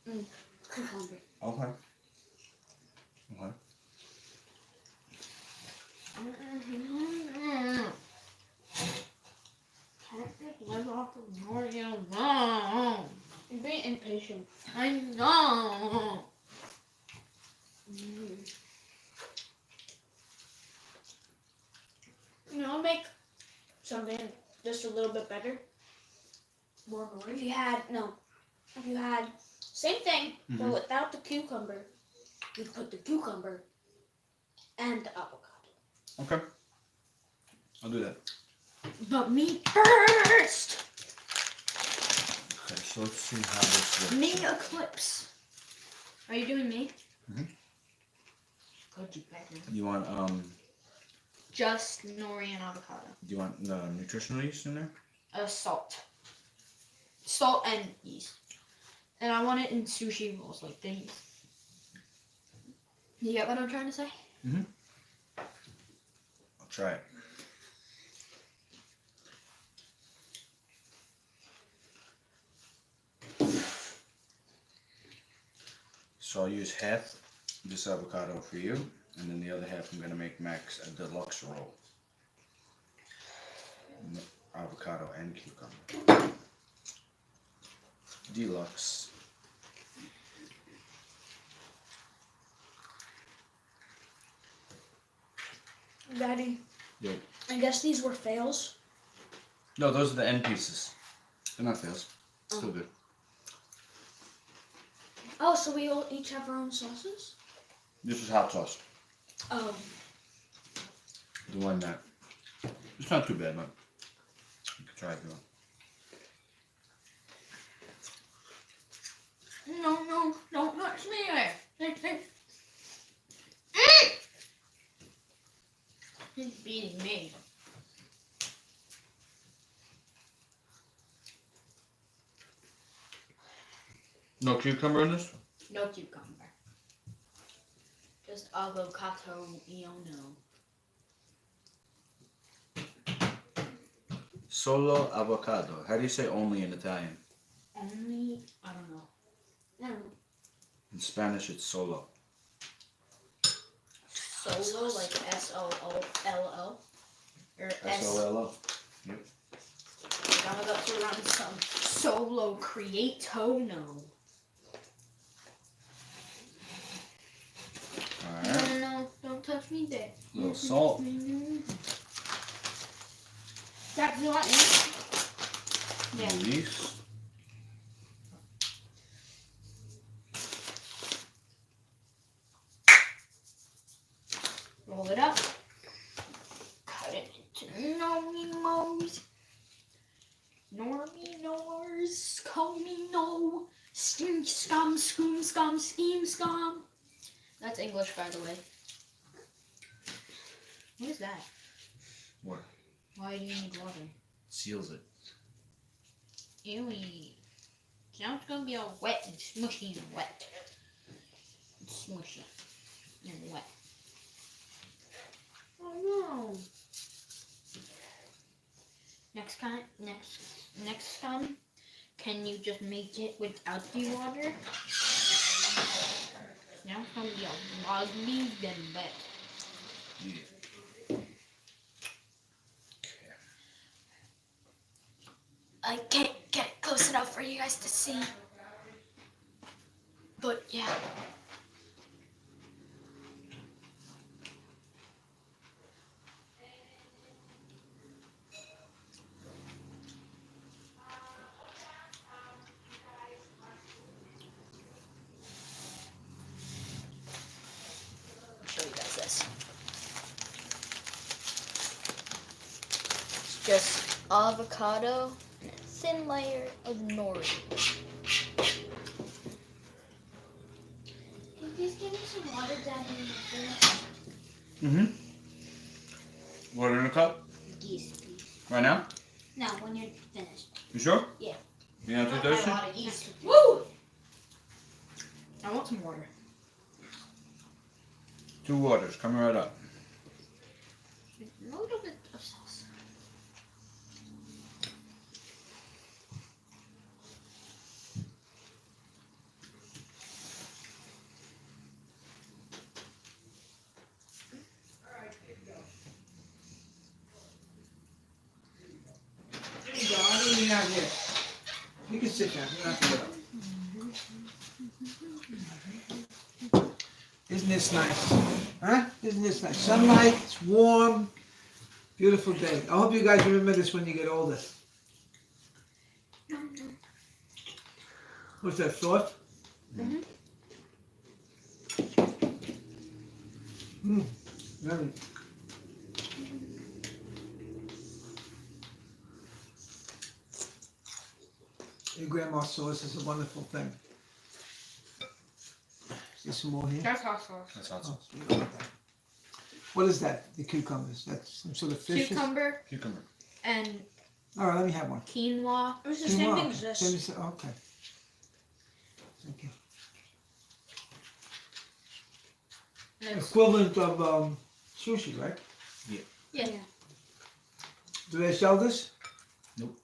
Okay. Cucumber. Okay. Okay. Live off of more you know. You're being impatient. I know. You know, I'll make something just a little bit better. More If you had same thing, but without the cucumber, you put the cucumber and the avocado. Okay. I'll do that. But me first. Okay, so let's see how this works. Me eclipse. Are you doing me? Mhm. Good, you better. You want Just nori and avocado. do you want the nutritional yeast in there? Salt. Salt and yeast. And I want it in sushi rolls, like these. You get what I'm trying to say? Mm-hmm. I'll try it. So I'll use half this avocado for you, and then the other half I'm going to make Max a deluxe roll. Avocado and cucumber. Deluxe. Daddy, Yep. I guess these were fails. No, those are the end pieces. They're not fails. Still good. Oh, so we all each have our own sauces? This is hot sauce. Oh. The one that it's not too bad, but you can try it if you want. No, don't touch me there. He's beating me. No cucumber in this? No cucumber. Just avocado, no. Solo avocado. How do you say only in Italian? Only, I don't know. In Spanish, it's solo. Solo, like SOLLO. Or S-O-L-O. I'm about to run some solo creatono. Alright. No, don't touch me there. A little salt. That you want me? Yeah. Release. Roll it up. Cut it into normie-mos. Normie-nors. Call me no. Steam scum, scoom scum, steam scum. That's English, by the way. What is that? What? Why do you need water? Seals it. Ewy. Now it's gonna be all wet and smushy and wet. It's smushy and wet. Oh no. Next time, can you just make it without the water? Now it's gonna be all lovely and wet. Yeah. I can't get it close enough for you guys to see. But yeah. I'll show you guys this. It's just avocado and a thin layer of nori. Can you please give me some water, Daddy? Mm-hmm. Water in a cup? Geese, please. Right now? Now, when you're finished. You sure? Yeah. You not too thirsty? lot of geese. Woo! I want some water. 2 waters, coming right up. A little bit of sauce. There you go. I'm eating out here. You can sit down. You don't have to get up. Isn't this nice? Huh? Isn't this nice? Sunlight, it's warm, beautiful day. I hope you guys remember this when you get older. What's that, sauce? Mhm. Very. Your grandma's sauce is a wonderful thing. Is there some more here? That's hot sauce. That's hot Oh, sauce. you don't want that. What is that? The cucumbers. That's some sort of fish. Cucumber Cucumber. and All right, let me have one. quinoa. It's the Quinoa. same thing as this. Same as- okay. Thank you. And it's- Equivalent of sushi, right? Yeah. Do they sell this? Nope.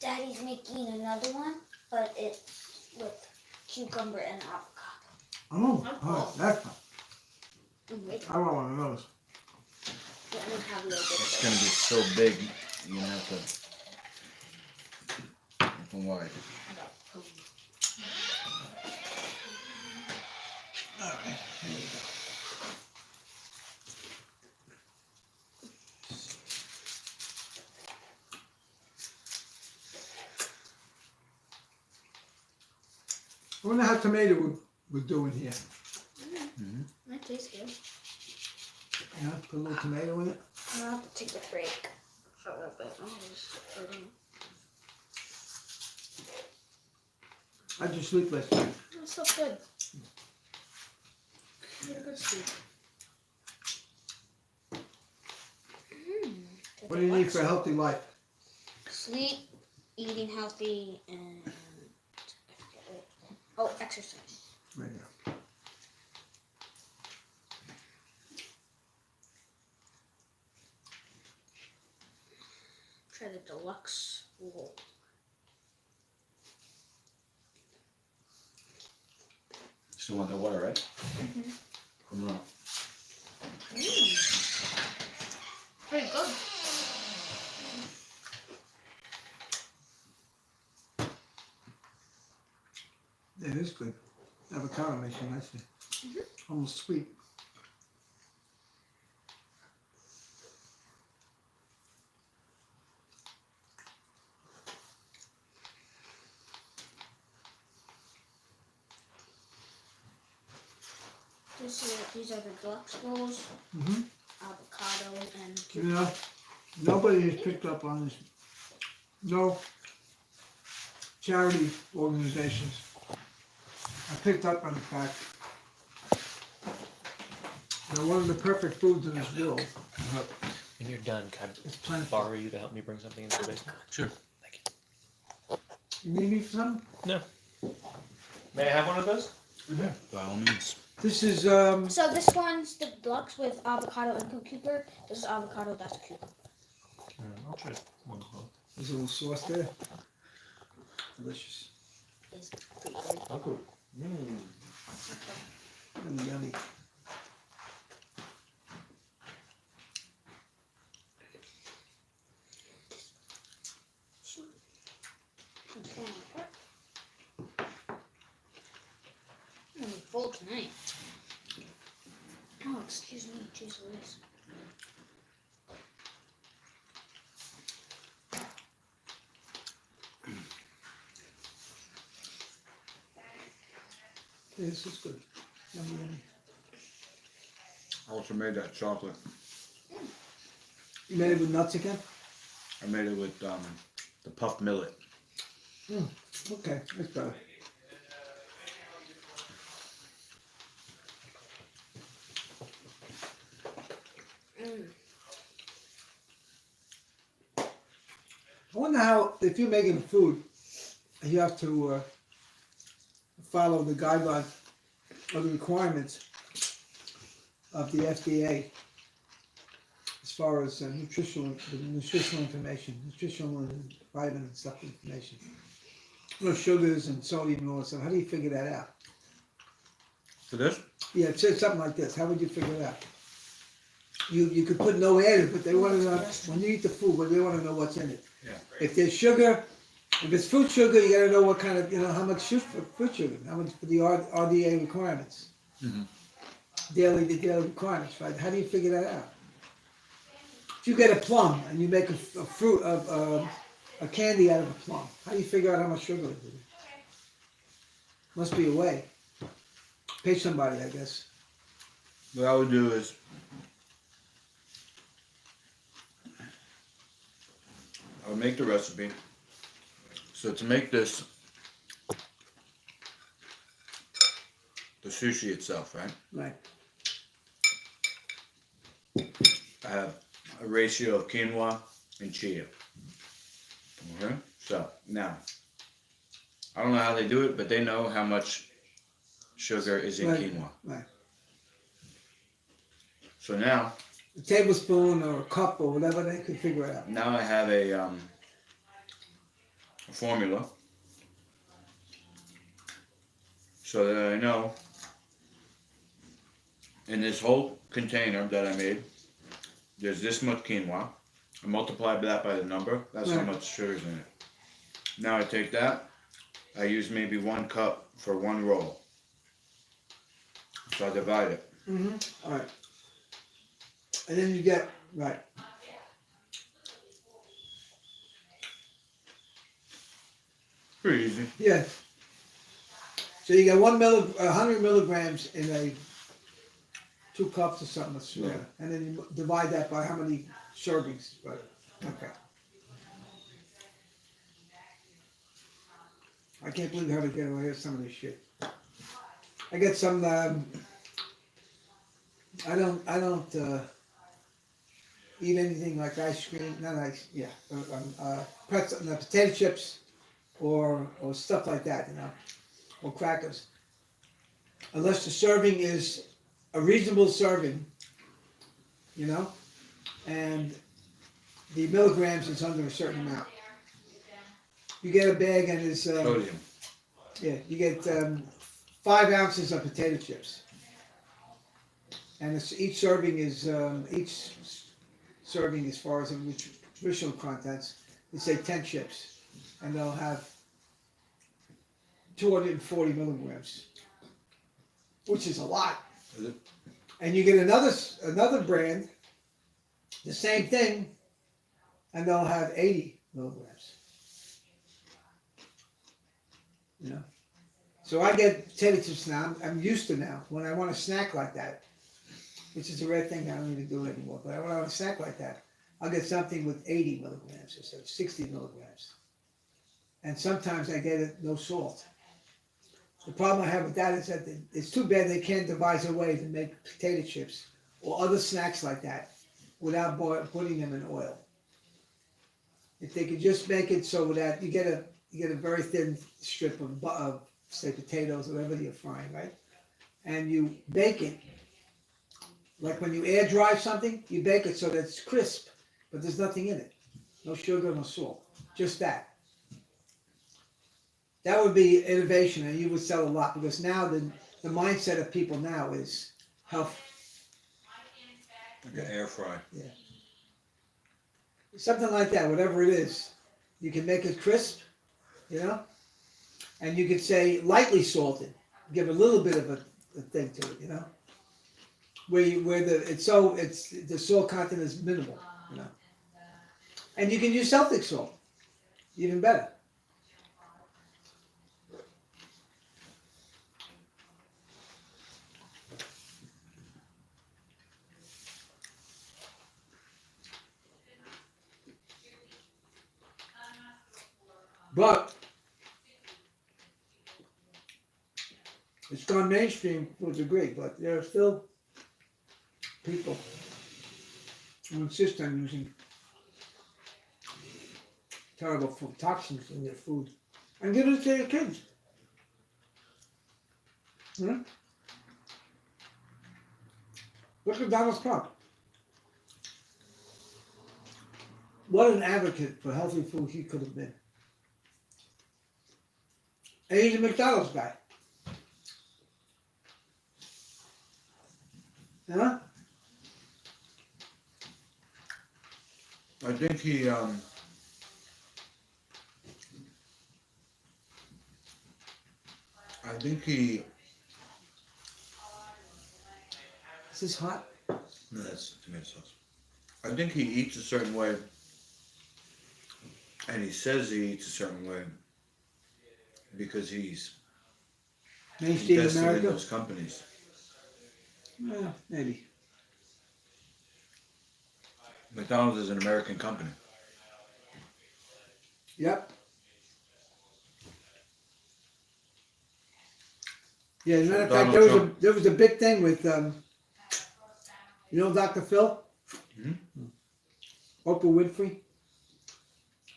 Daddy's making another one, but it's with cucumber and avocado. Oh, all right, that's fine. Wait, I want one of those. let me have a little bit It's of gonna be so big, you're gonna have to open wide. All right, here we go. I wonder how tomato would do in here. That tastes good. Yeah, put a little tomato in it. I'll have to take a break for a little bit. How'd you sleep last night? That's so good. You had a good sleep. What do you need for a healthy life? Sleep, eating healthy, and oh, exercise. Right now. Try the deluxe roll. Still want the water, right? Mm-hmm. Come on. Pretty good. It is good. Avocado makes you nicely. Almost sweet. These are the deluxe rolls, Mm-hmm. avocado, and You know, nobody has picked up on this. No charity organizations. I picked up on the fact that one of the perfect foods in this world When you're done, can is I plenty. borrow you to help me bring something into the basement? Sure. Thank you. You need me for some? No. May I have one of those? By all means. This is So this one's the deluxe with avocado and cucumber. This is avocado, that's cucumber. I'll try one as well. there's a little sauce there. Delicious. It's pretty good. Oh, cool. Yummy, yummy. I'm full tonight. Oh, excuse me, jeez Louise. Yeah, this is good. Yummy, yummy. I also made that chocolate. You made it with nuts again? I made it with the puffed millet. Okay, that's better. I wonder how, if you're making food, you have to follow the guidelines or the requirements of the FDA as far as nutritional information, nutritional and vitamin and stuff information. You know, sugars and sodium and all that stuff. How do you figure that out? For this? Yeah, it says something like this. How would you figure it out? You could put no added, but they want to know when you eat the food, but they want to know what's in it. Yeah. If there's sugar, if it's fruit sugar, you got to know what kind of, how much fruit sugar, how much for the RDA requirements, the daily requirements, right? How do you figure that out? If you get a plum and you make a candy out of a plum, how do you figure out how much sugar it is? Must be a way. Pay somebody, I guess. What I would do is I would make the recipe. So to make this, the sushi itself, right? Right. I have a ratio of quinoa and chia. Okay? So now, I don't know how they do it, but they know how much sugar is in Right. quinoa. Right. So now, A tablespoon or a cup or whatever, they could figure it out. now I have a formula so that I know in this whole container that I made, there's this much quinoa. I multiply that by the number, that's how Right. much sugar's in it. Now I take that, I use maybe 1 cup for 1 roll. So I divide it. All right. And then you get, right. Pretty easy. Yeah. So you get 100 milligrams in 2 cups or something of sugar. Yeah. And then you divide that by how many servings. Right. Okay. I can't believe how to get away with some of this shit. I get some, I don't eat anything like ice cream, not ice, yeah, pretzel, no, potato chips, or stuff like that, or crackers. Unless the serving is a reasonable serving, and the milligrams is under a certain amount. You get a bag and it's, Sodium. yeah, you get 5 ounces of potato chips. And each serving is, as far as the nutritional contents, they say 10 chips. And they'll have 240 milligrams, which is a lot. Is it? And you get another brand, the same thing, and they'll have 80 milligrams. So I get potato chips now. I'm used to now. When I want a snack like that, which is a rare thing, I don't even do it anymore. But when I want a snack like that, I'll get something with 80 milligrams instead of 60 milligrams. And sometimes I get it no salt. The problem I have with that is that it's too bad they can't devise a way to make potato chips or other snacks like that without putting them in oil. If they could just make it so that you get a very thin strip of say potatoes, whatever you're frying, right? And you bake it. Like when you air dry something, you bake it so that it's crisp, but there's nothing in it. No sugar, no salt. Just that. That would be innovation, and you would sell a lot, because now the mindset of people now is health. Like an air fry. Yeah. Something like that, whatever it is. You can make it crisp, and you could say lightly salted, give a little bit of a thing to it, where the salt content is minimal, and you can use Celtic salt, even better. But it's gone mainstream to a degree, but there are still people who insist on using terrible toxins in their food and give it to their kids. Look at Donald Trump. What an advocate for healthy food he could have been. And he's a McDonald's guy. Huh? I think he Is this hot? no, that's tomato sauce. I think he eats a certain way, and he says he eats a certain way because he's Mainstream invested in America? those companies. Yeah, maybe. McDonald's is an American company. Yep. Yeah, as a matter of fact, Donald there was a big thing with, Dr. Phil? Mhm. Oprah Winfrey?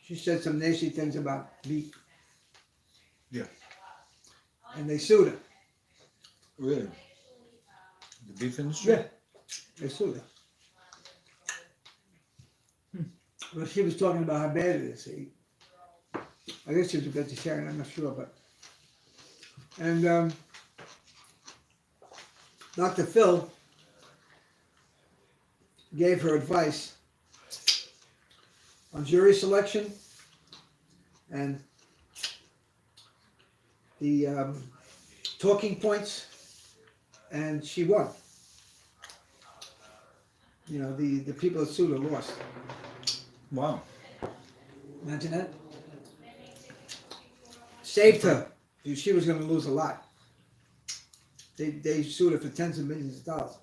She said some nasty things about meat. Yeah. And they sued her. Really? The beef industry? Yeah. They sued her. Well, she was talking about how bad it is to eat. I guess she was a vegetarian, I'm not sure, but. And Dr. Phil gave her advice on jury selection and the talking points, and she won. The people that sued her lost. Wow. Imagine that. Saved her. She was going to lose a lot. They sued her for tens of millions of dollars.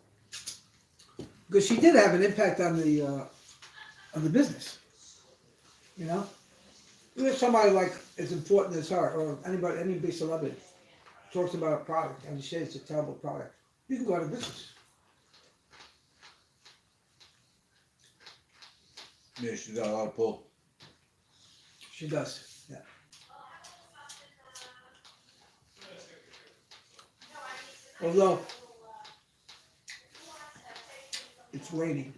Because she did have an impact on the business. If somebody like as important as her, or any big celebrity, talks about a product and says it's a terrible product, you can go out of business. Yeah, she's got a lot of pull. She does. Yeah. Although it's raining.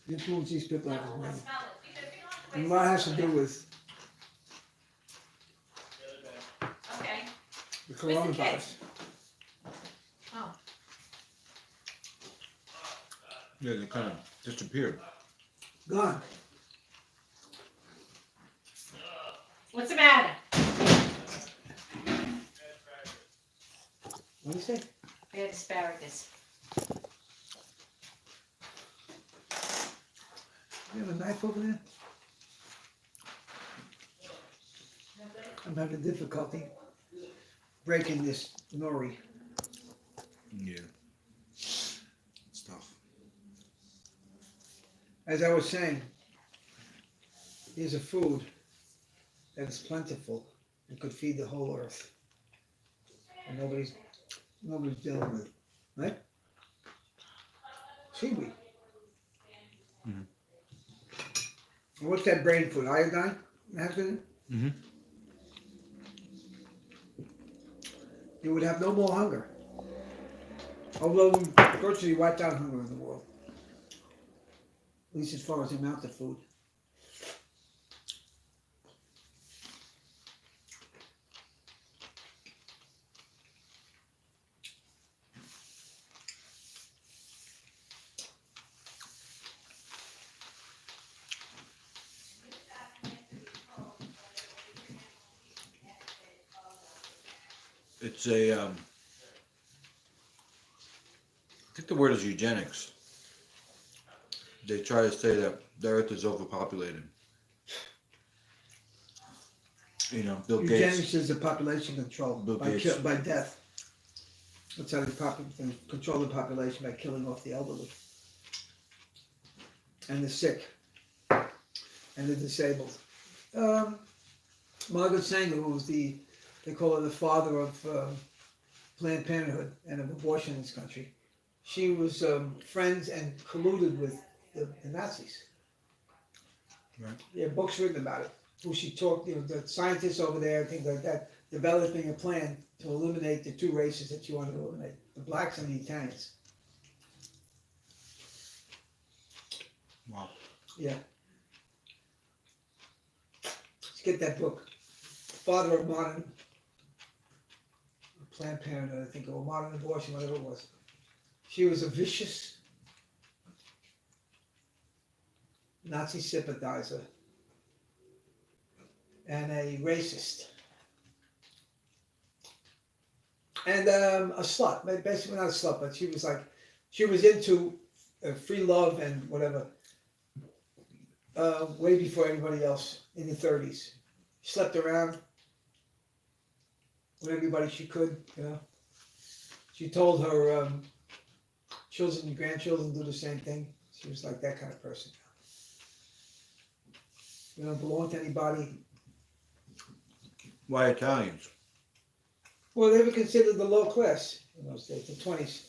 The influence these people have is raining. And a lot has to do with Okay. the Where's the coronavirus. kids? Oh. Yeah, they kind of disappeared. Gone. What's the matter? What do you say? I had asparagus. You have a knife over there? I'm having difficulty breaking this nori. Yeah. It's tough. As I was saying, here's a food that is plentiful and could feed the whole earth. And nobody's dealing with it, right? Seaweed. Mhm. And what's that brain food? Iodine? Has in it? Mm-hmm. You would have no more hunger. Although we virtually wiped out hunger in the world. At least as far as the amount of food. It's a, I think the word is eugenics. They try to say that the earth is overpopulated. You know, Bill Gates. Eugenics is the population control Bill by, Gates. by death. That's how they control the population, by killing off the elderly. And the sick. And the disabled. Margaret Sanger, who was they call her the father of Planned Parenthood and of abortion in this country. She was friends and colluded with the Nazis. Right. There are books written about it. Who she talked, the scientists over there, things like that, developing a plan to eliminate the two races that you want to eliminate, the blacks and the Italians. Wow. Yeah. Let's get that book. Father of modern Planned Parenthood, I think, or modern abortion, whatever it was. She was a vicious Nazi sympathizer and a racist. And a slut, basically not a slut, but she was into free love and whatever, way before anybody else in the 30s. Slept around with everybody she could, She told her children and grandchildren do the same thing. She was like that kind of person. You don't belong to anybody. Why Italians? Well, they were considered the low class in those days, the 20s.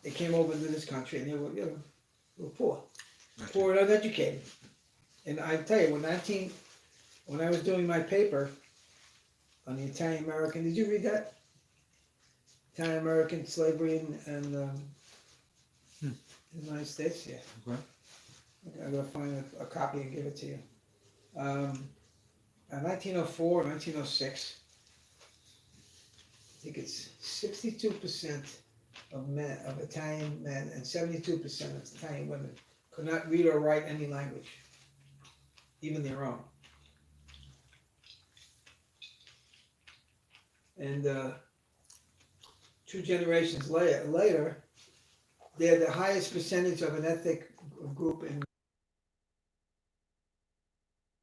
They came over to this country and they were poor. Poor and uneducated. And I tell you, when I was doing my paper on the Italian American, did you read that? Italian American slavery in the United States? Yeah. Okay. I'm going to find a copy and give it to you. In 1904, 1906, I think it's 62% of Italian men and 72% of Italian women could not read or write any language, even their own. And 2 generations later, they're the highest percentage of an ethnic group in